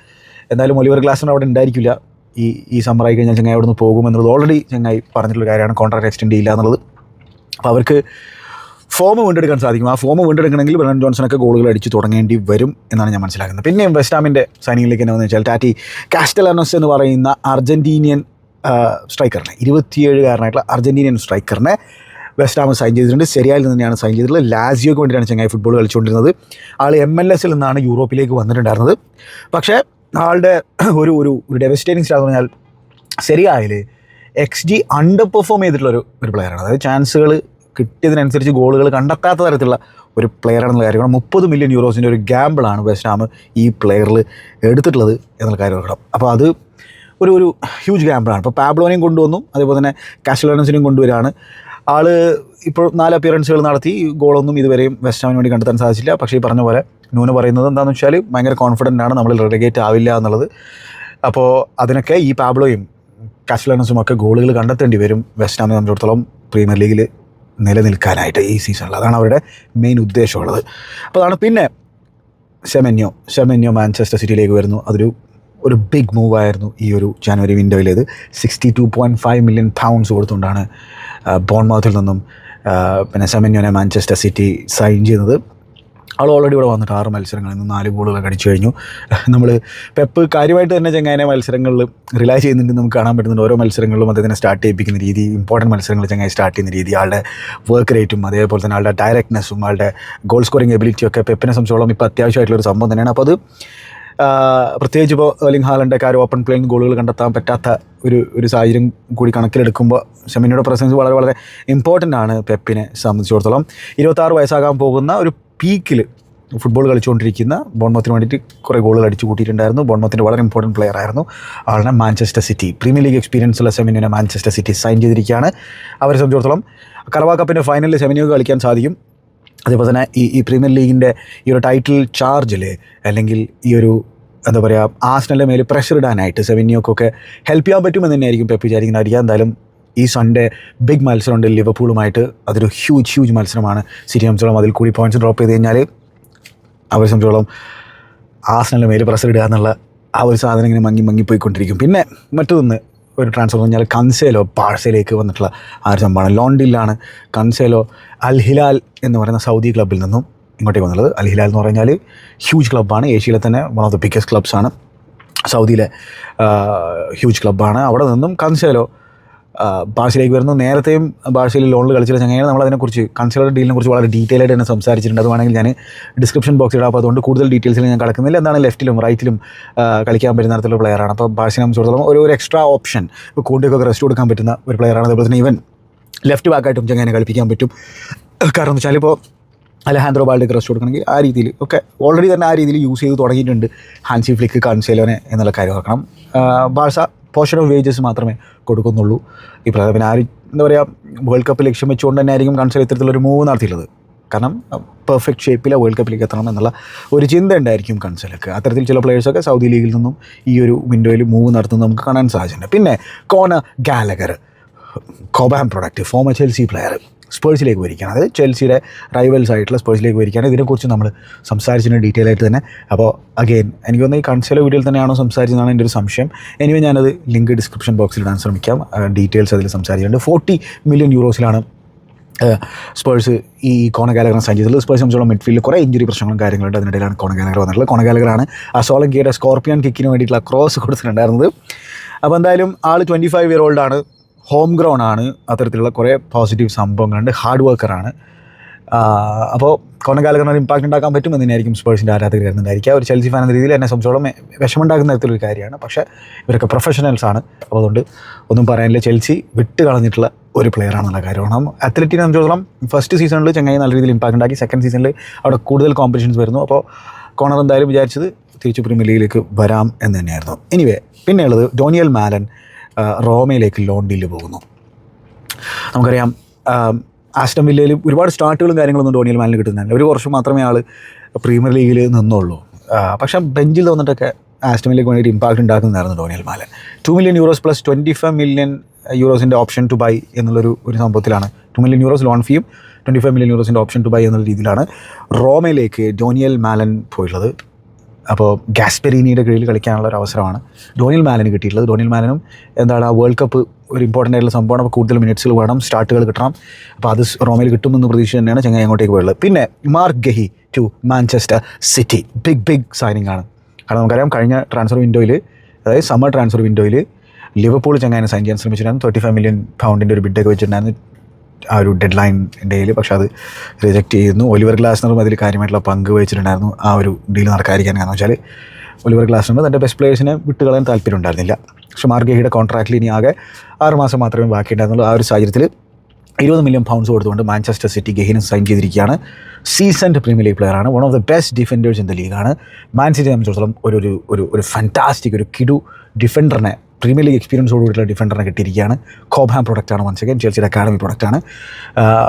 എന്തായാലും ഒലിവർ ഗ്ലാസർ അവിടെ ഉണ്ടായിരിക്കില്ല. ഈ സമ്മറായി കഴിഞ്ഞാൽ ചങ്ങായി അവിടെ നിന്ന് പോകുമെന്നുള്ളത് ഓൾറെഡി ചങ്ങായി പറഞ്ഞിട്ടുള്ള കാര്യമാണ്. കോൺട്രാക്ട് എക്സ്റ്റെൻഡ് ചെയ്യില്ല എന്നുള്ളത്. അപ്പോൾ അവർക്ക് ഫോം വീണ്ടെടുക്കാൻ സാധിക്കും. ആ ഫോം വീണ്ടെടുക്കണമെങ്കിൽ ബ്രണ്ണൻ ജോൺസണൊക്കെ ഗോളുകൾ അടിച്ച് തുടങ്ങേണ്ടി വരും എന്നാണ് ഞാൻ മനസ്സിലാക്കുന്നത്. പിന്നെയും വെസ്റ്റ് ഹാമിൻ്റെ സൈനിങ്ങിലേക്ക് എന്നാന്ന് വെച്ചാൽ ടാറ്റി കാസ്റ്റലാനോസ് എന്ന് പറയുന്ന അർജൻറ്റീനിയൻ സ്ട്രൈക്കറിനെ 27-കാരനായിട്ടുള്ള അർജൻറ്റീനിയൻ സ്ട്രൈക്കറിനെ വെസ്റ്റ് ഹാം സൈൻ ചെയ്തിട്ടുണ്ട്. സെരിയയിൽ നിന്ന് തന്നെയാണ് സൈൻ ചെയ്തിട്ടുള്ളത്. ലാസിയോക്ക് വേണ്ടിയിട്ടാണ് ചങ്ങായി ഫുട്ബോൾ കളിച്ചുകൊണ്ടിരുന്നത്. ആൾ MLS നിന്നാണ് യൂറോപ്പിലേക്ക് വന്നിട്ടുണ്ടായിരുന്നത്. പക്ഷേ ആളുടെ ഒരു ഡെവസ്റ്റേറ്റിംഗ് സ്റ്റാർ എന്ന് പറഞ്ഞാൽ സെരിയയിൽ XG അണ്ടർ പെർഫോം ചെയ്തിട്ടുള്ള ഒരു പ്ലെയറാണ്. അതായത് ചാൻസുകൾ കിട്ടിയതിനനുസരിച്ച് ഗോളുകൾ കണ്ടെത്താത്ത തരത്തിലുള്ള ഒരു പ്ലെയറാണെന്നുള്ള കാര്യമാണ്. 30 മില്യൺ യൂറോസിൻ്റെ ഒരു ഗാമ്പിളാണ് വെസ്റ്റ് ഹാം ഈ പ്ലെയറിൽ എടുത്തിട്ടുള്ളത് എന്നുള്ള കാര്യം ഓർക്കണം. അപ്പോൾ അത് ഒരു ഹ്യൂജ് ഗാമ്പിളാണ്. ഇപ്പോൾ പാബ്ലോനെയും കൊണ്ടുവന്നു, അതേപോലെ തന്നെ കാസ്റ്റലാനോസിനെയും കൊണ്ടുവരികയാണ്. ആൾ ഇപ്പോൾ 4 അപ്പിയറൻസുകൾ നടത്തി ഗോളൊന്നും ഇതുവരെയും വെസ്റ്റ് ഹാമിന് വേണ്ടി കണ്ടെത്താൻ സാധിച്ചില്ല. പക്ഷേ ഈ പറഞ്ഞ പോലെ ന്യൂന പറയുന്നത് എന്താണെന്ന് വെച്ചാൽ ഭയങ്കര കോൺഫിഡൻ്റ് ആണ് നമ്മൾ റെലഗേറ്റ് ആവില്ല എന്നുള്ളത്. അപ്പോൾ അതിനൊക്കെ ഈ പാബ്ലോയും കാസ്റ്റലാനോസും ഒക്കെ ഗോളുകൾ കണ്ടെത്തേണ്ടി വരും വെസ്റ്റ് ഹാമിനെ സംബന്ധിച്ചിടത്തോളം പ്രീമിയർ ലീഗിൽ നിലനിൽക്കാനായിട്ട് ഈ സീസണിൽ. അതാണ് അവരുടെ മെയിൻ ഉദ്ദേശമുള്ളത്. അപ്പോൾ അതാണ്. പിന്നെ സെമെന്യോ മാഞ്ചസ്റ്റർ സിറ്റിയിലേക്ക് വരുന്നു. ഒരു ബിഗ് മൂവായിരുന്നു ഈ ഒരു ജനുവരി വിൻഡോയിലേത്. 62.5 മില്യൺ പൗണ്ട്സ് കൊടുത്തുകൊണ്ടാണ് ബോൺമൗത്തിൽ നിന്നും പിന്നെ സെമെന്യോനെ മാഞ്ചസ്റ്റർ സിറ്റി സൈൻ ചെയ്യുന്നത്. ആൾ ഓൾറെഡി ഇവിടെ വന്നിട്ട് 6 മത്സരങ്ങളിൽ നിന്ന് 4 ഗോളുകൾ അടിച്ചു കഴിഞ്ഞു. നമ്മൾ പെപ്പ് കാര്യമായിട്ട് തന്നെ ചങ്ങായിനെ മത്സരങ്ങളിൽ റിലൈ ചെയ്യുന്നുണ്ട്. നമുക്ക് കാണാൻ പറ്റുന്നുണ്ട് ഓരോ മത്സരങ്ങളിലും അദ്ദേഹത്തിനെ സ്റ്റാർട്ട് ചെയ്യിപ്പിക്കുന്ന രീതി, ഇമ്പോർട്ടൻറ്റ് മത്സരങ്ങൾ ചങ്ങായി സ്റ്റാർട്ട് ചെയ്യുന്ന രീതി, ആളുടെ വർക്ക് റേറ്റും അതേപോലെ തന്നെ ആളുടെ ഡയറക്ട്നെസ്സും ആളുടെ ഗോൾ സ്കോറിംഗ് എബിലിറ്റിയും ഒക്കെ പെപ്പിനെ സംബന്ധിച്ചോളം ഇപ്പോൾ അത്യാവശ്യമായിട്ടുള്ളൊരു സംഭവം തന്നെയാണ്. അപ്പോൾ അത് പ്രത്യേകിച്ച് ഇപ്പോൾ എർലിംഗ് ഹാലൻഡൊക്കെ ഓപ്പൺ പ്ലേയിൽ ഗോളുകൾ കണ്ടെത്താൻ പറ്റാത്ത ഒരു സാഹചര്യം കൂടി കണക്കിലെടുക്കുമ്പോൾ സെമിനിയുടെ പ്രസൻസ് വളരെ വളരെ ഇമ്പോർട്ടൻ്റ് ആണ് പെപ്പിനെ സംബന്ധിച്ചിടത്തോളം. 26 വയസ്സാകാൻ പോകുന്ന ഒരു പീക്കിൽ ഫുട്ബോൾ കളിച്ചുകൊണ്ടിരിക്കുന്ന ബോൺമത്തിന് വേണ്ടിയിട്ട് കുറേ ഗോളുകൾ അടിച്ചു കൂട്ടിയിട്ടുണ്ടായിരുന്നു. ബോൺമത്തിൻ്റെ വളരെ ഇമ്പോർട്ടൻറ്റ് പ്ലെയർ ആയിരുന്നു. ആളിനെ Manchester city premier league experience ഉള്ള സെമിനിയെ മാഞ്ചസ്റ്റർ സിറ്റി സൈൻ ചെയ്തിരിക്കുകയാണ്. അവരെ സംബന്ധിച്ചിടത്തോളം കറവാ കപ്പിൻ്റെ ഫൈനലിൽ സെമിനിയോക്ക് കളിക്കാൻ സാധിക്കും. അതേപോലെ തന്നെ ഈ പ്രീമിയർ ലീഗിൻ്റെ ഈ ഒരു ടൈറ്റിൽ ചാർജിൽ അല്ലെങ്കിൽ ഈ ഒരു എന്താ പറയുക ആസ്നലിൻ്റെ മേൽ പ്രഷർ ഇടാനായിട്ട് സെമിനിയോക്കൊക്കെ ഹെൽപ്പ് ചെയ്യാൻ പറ്റുമെന്ന് തന്നെയായിരിക്കും പെപ്പ് വിചാരിക്കുന്നതായിരിക്കും. എന്തായാലും ഈ സൺഡേ ബിഗ് മത്സരമുണ്ട് ലിവർപൂളുമായിട്ട്. അതൊരു ഹ്യൂജ് മത്സരമാണ്. സിറ്റി സംബന്ധിച്ചോളം അതിൽ കൂടി പോയിൻറ്റ്സ് ഡ്രോപ്പ് ചെയ്ത് കഴിഞ്ഞാൽ അവരെ സംബന്ധിച്ചോളം ആസ്നലിൻ്റെ മേൽ പ്രഷർ ഇടുക എന്നുള്ള ആ ഒരു സാധനം ഇങ്ങനെ മങ്ങിപ്പോയിക്കൊണ്ടിരിക്കും. പിന്നെ മറ്റൊന്ന് ഒരു ട്രാൻസ്ഫർ എന്ന് പറഞ്ഞാൽ കൻസേലോ ബാഴ്സയിലേക്ക് വന്നിട്ടുള്ള ആ ഒരു സംഭവമാണ്. ലോണ്ടിലാണ് കൻസേലോ അൽ ഹിലാൽ എന്ന് പറയുന്ന സൗദി ക്ലബ്ബിൽ നിന്നും ഇങ്ങോട്ടേക്ക് വന്നുള്ളത്. അൽ ഹിലാൽ എന്ന് പറഞ്ഞാൽ ഹ്യൂജ് ക്ലബ്ബാണ്. ഏഷ്യയിലെ തന്നെ വൺ ഓഫ് ദ ബിഗ്ഗസ്റ്റ് ക്ലബ്സാണ്. സൗദിയിലെ ഹ്യൂജ് ക്ലബ്ബാണ്. അവിടെ നിന്നും കൻസേലോ ബാഴ്സയിലേക്ക് വരുന്നു. നേരത്തെയും ബാഴ്സയിൽ ലോണിൽ കളിച്ചില്ല ചങ്ങായിയാണ്. നമ്മളതിനെക്കുറിച്ച് കൺസിലർ ഡീലിനെ കുറിച്ച് വളരെ ഡീറ്റെയിൽ ആയിട്ട് തന്നെ സംസാരിച്ചിട്ടുണ്ട്. അത് വേണമെങ്കിൽ ഞാൻ ഡിസ്ക്രിപ്ഷൻ ബോക്സിൽ ഇടാം. അപ്പോൾ അതുകൊണ്ട് കൂടുതൽ ഡീറ്റെയിൽസിൽ ഞാൻ കിടക്കുന്നില്ല. എന്താണ് ലെഫ്റ്റിലും റൈറ്റിലും കളിക്കാൻ പറ്റുന്ന തരത്തിലുള്ള പ്ലെയറാണ്. അപ്പോൾ ബാഴ്സയെ സംബന്ധിച്ചിടത്തോളം ഒരു എക്സ്ട്രാ ഓപ്ഷൻ, ഇപ്പോൾ കൂട്ടിയൊക്കെ റെസ്റ്റ് കൊടുക്കാൻ പറ്റുന്ന ഒരു പ്ലെയറാണ്. അതേപോലെ തന്നെ ഈവൻ ലെഫ്റ്റ് ബാക്കായിട്ടും ചങ്ങാനെ കളിപ്പിക്കാൻ പറ്റും. കാരണം എന്ന് വെച്ചാൽ ഇപ്പോൾ അലഹാൻഡ്രോ ബാൽഡേക്ക് റെസ്റ്റ് കൊടുക്കണമെങ്കിൽ ആ രീതിയിൽ ഒക്കെ ഓൾറെഡി തന്നെ ആ രീതിയിൽ യൂസ് ചെയ്ത് തുടങ്ങിയിട്ടുണ്ട് ഹാൻസി ഫ്ലിക്ക് കൺസേലോനെ എന്നുള്ള കാര്യം ഓർക്കണം. ബാഴ്സ പോർഷൻ ഓഫ് വേജസ് മാത്രമേ കൊടുക്കുന്നുള്ളൂ ഈ പ്രധാന. പിന്നെ എന്താ പറയുക, വേൾഡ് കപ്പ് ലക്ഷ്യം വെച്ചുകൊണ്ട് തന്നെ ആയിരിക്കും കൺസൽ ഇത്തരത്തിലൊരു മൂവ് നടത്തിയിട്ടുള്ളത്. കാരണം പെർഫെക്റ്റ് ഷേപ്പിലെ വേൾഡ് കപ്പിലേക്ക് എത്തണം എന്നുള്ള ഒരു ചിന്ത ഉണ്ടായിരിക്കും കൺസലൊക്കെ. അത്തരത്തിൽ ചില പ്ലേയേഴ്സൊക്കെ സൗദി ലീഗിൽ നിന്നും ഈ ഒരു വിൻഡോയിൽ മൂവ് നടത്തുന്നത് നമുക്ക് കാണാൻ സാധിച്ചിട്ടുണ്ട്. പിന്നെ Conor Gallagher, Cobham product, former Chelsea player, സ്പേഴ്സിലേക്ക് വരികയാണ്. അതായത് ചെൽസിയുടെ റൈവൽസ് ആയിട്ടുള്ള സ്പേഴ്സിലേക്ക് വരികയാണ്. ഇതിനെക്കുറിച്ച് നമ്മൾ സംസാരിച്ചിട്ടുണ്ട് ഡീറ്റെയിൽ ആയിട്ട് തന്നെ. അപ്പോൾ അഗെയിൻ എനിക്ക് തോന്നുന്നു ഈ കൺസല വീഡിയോയിൽ തന്നെയാണോ സംസാരിച്ചതാണ് എൻ്റെ ഒരു സംശയം. എനിവേ ഞാനത് ലിങ്ക് ഡിസ്ക്രിപ്ഷൻ ബോക്സിൽ ഇടാൻ ശ്രമിക്കാം. ഡീറ്റെയിൽസ് അതിൽ സംസാരിച്ചിട്ടുണ്ട്. 40 മില്യൺ യൂറോസിലാണ് സ്പേഴ്സ് ഈ കോണർ ഗാലഗറിനെ സൈൻ ചെയ്തത്. സ്പേഴ്സ് സംബന്ധിച്ചോളം മിഡ്ഫീൽഡിൽ കുറേ ഇഞ്ചുറി പ്രശ്നങ്ങളും കാര്യങ്ങളുണ്ട്. അതിനിടയിലാണ് കോണർ ഗാലഗർ വന്നിട്ടുള്ളത്. കോണർ ഗാലഗറാണ് ആ സോളങ്കിയുടെ സ്കോർപ്പിയൻ കിക്കിന് വേണ്ടിയിട്ടുള്ള ക്രോസ് കൊടുത്തിട്ടുണ്ടായിരുന്നത്. അപ്പോൾ എന്തായാലും ആൾ 25 ഇയർ ഓൾഡ് ആണ്, ഹോം ഗ്രൗണ്ട് ആണ്, അത്തരത്തിലുള്ള കുറേ പോസിറ്റീവ് സംഭവങ്ങളുണ്ട്, ഹാർഡ് വർക്കറാണ്. അപ്പോൾ കോണർ ഗാലഗറിന് ഒരു ഇമ്പാക്റ്റ് ഉണ്ടാക്കാൻ പറ്റുമെന്ന് തന്നെയായിരിക്കും സ്പേഴ്സിൻ്റെ ആരാധകർ കരുതുന്നതായിരിക്കും. ഒരു ചെൽസി ഫാൻ എന്ന രീതിയിൽ എന്നെ സംബന്ധിച്ചോളം വിഷമുണ്ടാക്കുന്ന തരത്തിലൊരു കാര്യമാണ്. പക്ഷേ ഇവരൊക്കെ പ്രൊഫഷണൽസാണ്. അപ്പോൾ അതുകൊണ്ട് ഒന്നും പറയാനില്ല. ചെൽസി വിട്ട് കളഞ്ഞിട്ടുള്ള ഒരു പ്ലെയറാണെന്നുള്ള കാര്യമാണ്. അത്ലറ്റിനെ സംബന്ധിച്ചോളം ഫസ്റ്റ് സീസണിൽ ചങ്ങായി നല്ല രീതിയിൽ ഇമ്പാക്റ്റ് ഉണ്ടാക്കി. സെക്കൻഡ് സീസണിൽ അവിടെ കൂടുതൽ കോമ്പറ്റീഷൻസ് വരുന്നു. അപ്പോൾ കോണർ എന്തായാലും വിചാരിച്ചത് തിരിച്ച് പ്രീമിയർ ലീഗിലേക്ക് വരാം എന്ന് തന്നെയായിരുന്നു. എനിവേ പിന്നെയുള്ളത് ഡോണിയൽ മാലൻ റോമയിലേക്ക് ലോൺ ഡീല് പോകുന്നു. നമുക്കറിയാം ആസ്റ്റൺ വില്ലയിൽ ഒരുപാട് സ്റ്റാർട്ടുകളും കാര്യങ്ങളൊന്നും ഡോണിയൽ മാലിന് കിട്ടുന്നില്ല. ഒരു വർഷം മാത്രമേ ആൾ പ്രീമിയർ ലീഗിൽ നിന്നുള്ളൂ. പക്ഷേ ബെഞ്ചിൽ വന്നിട്ടൊക്കെ ആസ്റ്റൺ വില്ലയ്ക്ക് വേണ്ടിയിട്ട് ഇമ്പാക്റ്റ് ഉണ്ടാക്കുന്നതായിരുന്നു Donyell Malen. 2 million euros plus 25 million യൂറോസിൻ്റെ ഓപ്ഷൻ ടു ബൈ എന്നുള്ളൊരു സംഭവത്തിലാണ്. 2 മില്യൺ യൂറോസ് ലോൺ ഫീയും 25 മില്യൺ യൂറോസിൻ്റെ ഓപ്ഷൻ ടു ബൈ എന്നുള്ള രീതിയിലാണ് റോമയിലേക്ക് ഡോണിയൽ മാലൻ പോയിട്ടുള്ളത്. അപ്പോൾ ഗാസ്പെരീനിയുടെ കീഴിൽ കളിക്കാനുള്ള ഒരു അവസരമാണ് ഡോണിയൽ മാലന് കിട്ടിയിട്ടുള്ളത്. ഡോണിയൽ മാലനും എന്താണ് ആ വേൾഡ് കപ്പ് ഒരു ഇമ്പോർട്ടൻ്റ് ആയിട്ടുള്ള സംഭവമാണ്. അപ്പോൾ കൂടുതൽ മിനിറ്റ്സുകൾ വേണം, സ്റ്റാർട്ടുകൾ കിട്ടണം. അപ്പോൾ അത് റോമയിൽ കിട്ടുമെന്ന് പ്രതീക്ഷ തന്നെയാണ് ചങ്ങായി അങ്ങോട്ടേക്ക് പോയുള്ളത്. പിന്നെ Marc Guehi to Manchester City, big signing ആണ്. കാരണം നമുക്കറിയാം കഴിഞ്ഞ ട്രാൻസ്ഫർ വിൻഡോയിൽ, അതായത് സമ്മർ ട്രാൻസ്ഫർ വിൻഡോയിൽ ലിവർപൂൾ ചങ്ങായിനെ സൈൻ ചെയ്യാൻ ശ്രമിച്ചിട്ടുണ്ടായിരുന്നു. 35 മില്യൺ പൗണ്ടിൻ്റെ ഒരു ബിഡൊക്കെ വെച്ചിട്ടുണ്ടായിരുന്നു ആ ഒരു ഡെഡ് ലൈൻ ഡേയിൽ. പക്ഷേ അത് റിജക്റ്റ് ചെയ്യുന്നു. ഒലിവർ ഗ്ലാസ്നറും അതിൽ കാര്യമായിട്ടുള്ള പങ്ക് വഹിച്ചിട്ടുണ്ടായിരുന്നു ആ ഒരു ഡീൽ നടക്കാതിരിക്കാൻ. കാരണം വെച്ചാൽ ഒലിവർ ഗ്ലാസ്നർ തൻ്റെ ബെസ്റ്റ് പ്ലേയേഴ്സിനെ വിട്ടുകളയാൻ താല്പര്യം ഉണ്ടായിരുന്നില്ല. പക്ഷേ മാർക്ക് ഗഹിയുടെ കോൺട്രാക്റ്റിൽ ഇനി ആകെ 6 മാസം മാത്രമേ ബാക്കിയുണ്ടായിരുന്നുള്ളൂ. ആ ഒരു സാഹചര്യത്തിൽ 20 മില്യൺ പൗണ്ട്സ് കൊടുത്തുകൊണ്ട് മാഞ്ചസ്റ്റർ സിറ്റി ഗഹിനെ സൈൻ ചെയ്തിരിക്കുകയാണ്. സീസൺഡ് പ്രീമിയർ ലീഗ് പ്ലെയറാണ്. One of the best defenders in the ലീഗാണ്. മാൻ സിറ്റിയെ സംബന്ധിച്ചിടത്തോളം ഒരു ഫാന്റാസ്റ്റിക് ഒരു കിഡു ഡിഫൻഡറിനെ, പ്രീമിയർ ലീഗ് എക്സ്പീരിയൻസോട് കൂടിയിട്ടുള്ള ഡിഫൻഡറിനെ കിട്ടിയിരിക്കുകയാണ്. കോബാം പ്രൊഡക്റ്റാണ് വൺസ് അഗൈൻ. ചെൽസിയുടെ അക്കാഡമി പ്രൊഡക്റ്റാണ്.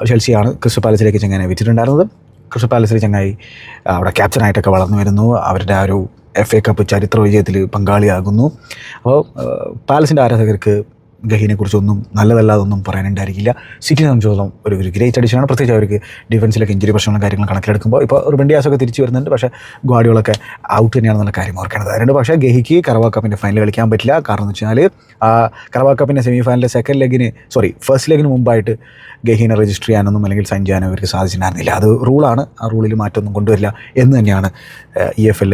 ചെൽസിയാണ് ക്രിസ്റ്റൽ പാലസിലേക്ക് ചങ്ങാനെ വെച്ചിട്ടുണ്ടായിരുന്നത്. ക്രിസ്റ്റൽ പാലസിൽ ചങ്ങായി അവിടെ ക്യാപ്റ്റനായിട്ടൊക്കെ വളർന്നു വരുന്നു. അവരുടെ ആ ഒരു FA കപ്പ് ചരിത്ര വിജയത്തിൽ പങ്കാളിയാകുന്നു. അപ്പോൾ പാലസിൻ്റെ ആരാധകർക്ക് ഗഹിനെക്കുറിച്ചൊന്നും നല്ലതല്ലാതൊന്നും പറയാനുണ്ടായിരിക്കില്ല. സിറ്റിനെ സംബന്ധിച്ചിടത്തോളം ഒരു ഗ്രേറ്റ് അഡീഷനാണ്. പ്രത്യേകിച്ച് അവർക്ക് ഡിഫൻസിലൊക്കെ ഇഞ്ചുറി പ്രശ്നങ്ങളും കാര്യങ്ങളും കണക്കിലെടുക്കുമ്പോൾ ഇപ്പോൾ റുബൻ ഡിയാസൊക്കെ തിരിച്ചു വരുന്നുണ്ട്. പക്ഷേ ഗ്വാർഡിയോളൊക്കെ ഔട്ട് തന്നെയാണെന്നുള്ള കാര്യം ഓർക്കേണ്ടത്. അതുകൊണ്ട് പക്ഷേ ഗഹിക്ക് കറവാ കപ്പിൻ്റെ ഫൈനൽ കളിക്കാൻ പറ്റില്ല. കാരണം എന്ന് വെച്ചാൽ ആ കറവാ കപ്പിൻ്റെ സെമി ഫൈനലിലെ ഫസ്റ്റ് ലെഗിന് മുമ്പായിട്ട് ഗഹീനെ രജിസ്റ്റർ ചെയ്യാനൊന്നും അല്ലെങ്കിൽ സൈൻ ചെയ്യാനോ അവർക്ക് സാധിച്ചിട്ടുണ്ടായിരുന്നില്ല. അത് റൂളാണ്. ആ റൂളിൽ മാറ്റമൊന്നും കൊണ്ടുവരില്ല എന്ന് തന്നെയാണ് EFL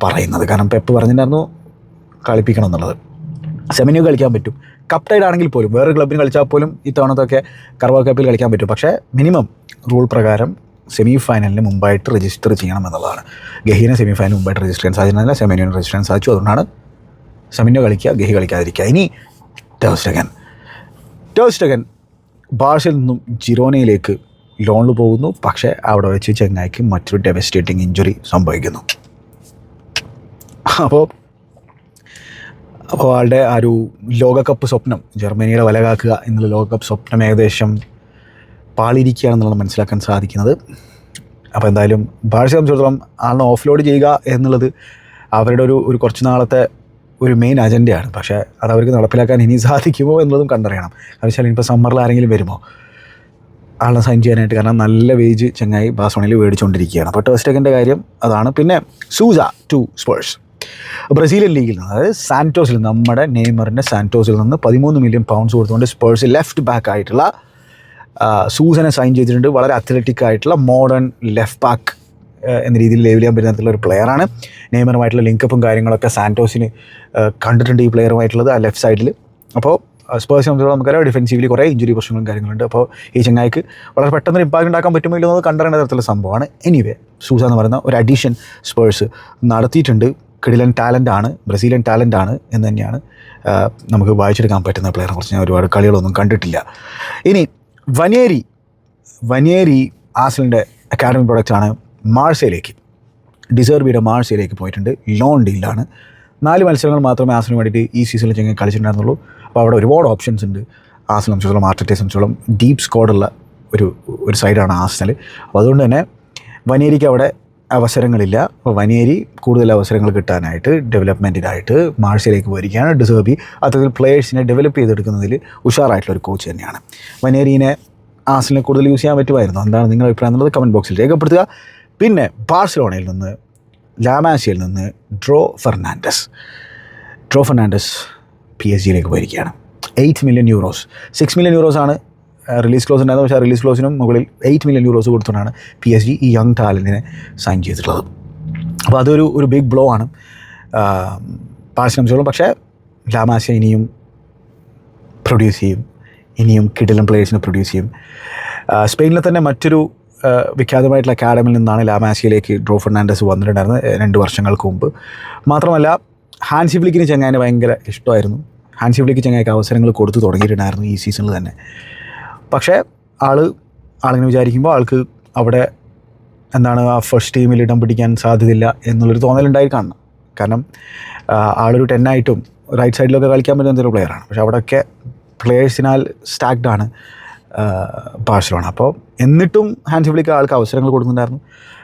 പറയുന്നത്. കാരണം പെപ്പ് പറഞ്ഞിട്ടുണ്ടായിരുന്നു കളിപ്പിക്കണം എന്നുള്ളത്. സെമിനിയോ കളിക്കാൻ പറ്റും, കപ്പ് ടൈഡ് ആണെങ്കിൽ പോലും, വേറെ ക്ലബിന് കളിച്ചാൽ പോലും ഇത്തവണത്തൊക്കെ കർവാ കപ്പിൽ കളിക്കാൻ പറ്റും. പക്ഷേ മിനിമം റൂൾ പ്രകാരം സെമി ഫൈനലിന് മുമ്പായിട്ട് രജിസ്റ്റർ ചെയ്യണം എന്നുള്ളതാണ്. ഗഹീനെ സെമി ഫൈനലിന് മുമ്പായിട്ട് രജിസ്റ്റർ ചെയ്യാൻ സാധിച്ചില്ല, സെമിനിയോന് രജിസ്റ്റർ ചെയ്യാൻ സാധിച്ചു. അതുകൊണ്ടാണ് സെമിനിയോ കളിക്കുക, ഗഹി കളിക്കാതിരിക്കുക. ഇനി ടെർ സ്റ്റെഗൻ ബാഴ്സയിൽ നിന്നും ജിറോനയിലേക്ക് ലോണിൽ പോകുന്നു. പക്ഷേ അവിടെ വെച്ച് ചെങ്ങായിക്ക് മറ്റൊരു ഡെവസ്റ്റേറ്റിംഗ് ഇഞ്ചുറി സംഭവിക്കുന്നു. അപ്പോൾ ആളുടെ ആ ഒരു ലോകകപ്പ് സ്വപ്നം, ജർമ്മനിയുടെ വല കാക്കുക എന്നുള്ള ലോകകപ്പ് സ്വപ്നം ഏകദേശം പാളിയിരിക്കുകയാണെന്നുള്ളത് മനസ്സിലാക്കാൻ സാധിക്കുന്നത്. അപ്പോൾ എന്തായാലും ബാഴ്സയെ സംബന്ധിച്ചിടത്തോളം ആളിനെ ഓഫ് ലോഡ് ചെയ്യുക എന്നുള്ളത് അവരുടെ ഒരു കുറച്ച് നാളത്തെ ഒരു മെയിൻ അജണ്ടയാണ്. പക്ഷേ അത് അവർക്ക് നടപ്പിലാക്കാൻ ഇനി സാധിക്കുമോ എന്നുള്ളതും കണ്ടറിയണം. കാരണം ഇപ്പോൾ സമ്മറിൽ ആരെങ്കിലും വരുമോ ആളെ സൈൻ ചെയ്യാനായിട്ട്? കാരണം നല്ല വേജ് ചങ്ങായി ബാഴ്സലോണയിൽ മേടിച്ചുകൊണ്ടിരിക്കുകയാണ്. അപ്പോൾ ടെർ സ്റ്റെഗൻ്റെ കാര്യം അതാണ്. പിന്നെ സൂസ ടു സ്പേഴ്സ്, ബ്രസീലിയൻ ലീഗിൽ നിന്ന്, അതായത് സാന്റോസിൽ നിന്ന്, നമ്മുടെ നെയ്മറിൻ്റെ സാന്റോസിൽ നിന്ന് 13 മില്യൺ പൗണ്ട്സ് കൊടുത്തുകൊണ്ട് സ്പേഴ്സ് ലെഫ്റ്റ് ബാക്ക് ആയിട്ടുള്ള സൂസനെ സൈൻ ചെയ്തിട്ടുണ്ട്. വളരെ അത്ലറ്റിക് ആയിട്ടുള്ള മോഡേൺ ലെഫ്റ്റ് ബാക്ക് എന്ന രീതിയിൽ ലേബൽ ചെയ്യാൻ പറ്റുന്ന ഒരു പ്ലെയറാണ്. നെയ്മറുമായിട്ടുള്ള ലിങ്കപ്പും കാര്യങ്ങളൊക്കെ സാന്റോസിന് കണ്ടിട്ടുണ്ട് ഈ പ്ലെയറുമായിട്ടുള്ളത് ആ ലെഫ്റ്റ് സൈഡിൽ. അപ്പോൾ സ്പേഴ്സിനെ സംബന്ധിച്ചോളം നമുക്കറിയാം ഡിഫെൻസീവ്ലി കുറേ ഇഞ്ചുറി പ്രശ്നങ്ങളും കാര്യങ്ങളുണ്ട്. അപ്പോൾ ഈ ചങ്ങായിക്ക് വളരെ പെട്ടെന്ന് ഇമ്പാക്റ്റ് ഉണ്ടാക്കാൻ പറ്റുമോ ഇല്ലെന്നത് കണ്ടറിയേണ്ട തരത്തിലുള്ള സംഭവമാണ്. എനിവേ സൂസ എന്ന് പറയുന്ന ഒരു അഡീഷൻ സ്പേഴ്സ് നടത്തിയിട്ടുണ്ട്. കിടിലൻ ടാലൻ്റാണ്, ബ്രസീലിയൻ ടാലൻ്റാണ് എന്ന് തന്നെയാണ് നമുക്ക് വായിച്ചെടുക്കാൻ പറ്റുന്ന പ്ലെയറിനെ കുറിച്ച്. ഞാൻ ഒരുപാട് കളികളൊന്നും കണ്ടിട്ടില്ല. ഇനി വനിയേരി ആർസനലിൻ്റെ അക്കാഡമി പ്രൊഡക്റ്റാണ്. മാർസയിലേക്ക്, ഡിസേർബിയുടെ മാർസയിലേക്ക് പോയിട്ടുണ്ട്. ലോൺ ഡീലാണ്. 4 മത്സരങ്ങൾ മാത്രമേ ആർസനലിന് വേണ്ടിയിട്ട് ഈ സീസണിൽ ചെങ്ങായി കളിച്ചിട്ടുണ്ടായിരുന്നുള്ളൂ. അപ്പോൾ അവിടെ ഒരുപാട് ഓപ്ഷൻസ് ഉണ്ട്. ആർസണൽ സംബന്ധിച്ചോളം ആർട്ടറ്റയെ സംബന്ധിച്ചോളം ഡീപ്പ് സ്ക്വാഡുള്ള ഒരു സൈഡാണ് ആർസണൽ. അപ്പോൾ അതുകൊണ്ട് തന്നെ വനിയേരിക്ക് അവിടെ അവസരങ്ങളില്ല. അപ്പോൾ വനിയേരി കൂടുതൽ അവസരങ്ങൾ കിട്ടാനായിട്ട് ഡെവലപ്മെൻറ്റിനായിട്ട് മാർഷ്യയിലേക്ക് പോയിരിക്കുകയാണ്. ഡിസേർബി അത്തരത്തിൽ പ്ലേയേഴ്സിനെ ഡെവലപ്പ് ചെയ്തെടുക്കുന്നതിൽ ഉഷാറായിട്ടുള്ളൊരു കോച്ച് തന്നെയാണ്. വനിയേരിനെ ആർസണലിനെ കൂടുതൽ യൂസ് ചെയ്യാൻ പറ്റുമായിരുന്നു. എന്താണ് നിങ്ങളുടെ അഭിപ്രായം എന്നുള്ളത് കമൻറ്റ് ബോക്സിൽ രേഖപ്പെടുത്തുക. പിന്നെ ബാഴ്സലോണയിൽ നിന്ന് ലാമാസിയയിൽ നിന്ന് ഡ്രോ ഫെർണാണ്ടസ് PSG പോയിരിക്കുകയാണ്. 8 മില്യൺ യൂറോസ്, 6 മില്യൺ യൂറോസാണ് റിലീസ് ക്ലോസ് ഉണ്ടായിരുന്നത്. പക്ഷേ റിലീസ് ക്ലോസിനും മുകളിൽ 8 മില്യൺ യൂറോസ് കൊടുത്തുകൊണ്ടാണ് PSG ഈ യങ് ടാലൻറ്റിനെ സൈൻ ചെയ്തിട്ടുള്ളത്. അപ്പോൾ അതൊരു ബിഗ് ബ്ലോ ആണ് ബാഴ്സലോണ. പക്ഷേ ലാമാസിയ ഇനിയും പ്രൊഡ്യൂസ് ചെയ്യും, ഇനിയും കിടിലൻ പ്ലേയേഴ്സിനെ പ്രൊഡ്യൂസ് ചെയ്യും. സ്പെയിനിലെ തന്നെ മറ്റൊരു വിഖ്യാതമായിട്ടുള്ള അക്കാഡമിയിൽ നിന്നാണ് ലാമാസിയയിലേക്ക് ഡ്രോ ഫെർണാണ്ടസ് വന്നിട്ടുണ്ടായിരുന്നത് 2 വർഷങ്ങൾക്ക് മുമ്പ്. മാത്രമല്ല ഹാൻസി ഫ്ലിക്കിന് ചങ്ങായിനെ ഭയങ്കര ഇഷ്ടമായിരുന്നു. ഹാൻസി ഫ്ലിക്ക് ചങ്ങായിക്ക് അവസരങ്ങൾ കൊടുത്തു തുടങ്ങിയിട്ടുണ്ടായിരുന്നു ഈ സീസണിൽ തന്നെ. പക്ഷേ ആളിങ്ങനെ വിചാരിക്കുമ്പോൾ ആൾക്ക് അവിടെ എന്താണ് ആ ഫസ്റ്റ് ടീമിൽ ഇടം പിടിക്കാൻ സാധ്യതയില്ല എന്നുള്ളൊരു തോന്നലുണ്ടായി കാണണം. കാരണം ആളൊരു 10 ആയിട്ടും റൈറ്റ് സൈഡിലൊക്കെ കളിക്കാൻ പറ്റുന്ന ഒരു പ്ലെയറാണ്. പക്ഷേ അവിടെയൊക്കെ പ്ലെയേഴ്സിനാൽ സ്റ്റാക്ഡാണ് ബാഴ്സലോണ. അപ്പോൾ എന്നിട്ടും ഹാൻസി ഫ്ലിക്ക് ആൾക്ക് അവസരങ്ങൾ കൊടുക്കുന്നുണ്ടായിരുന്നു.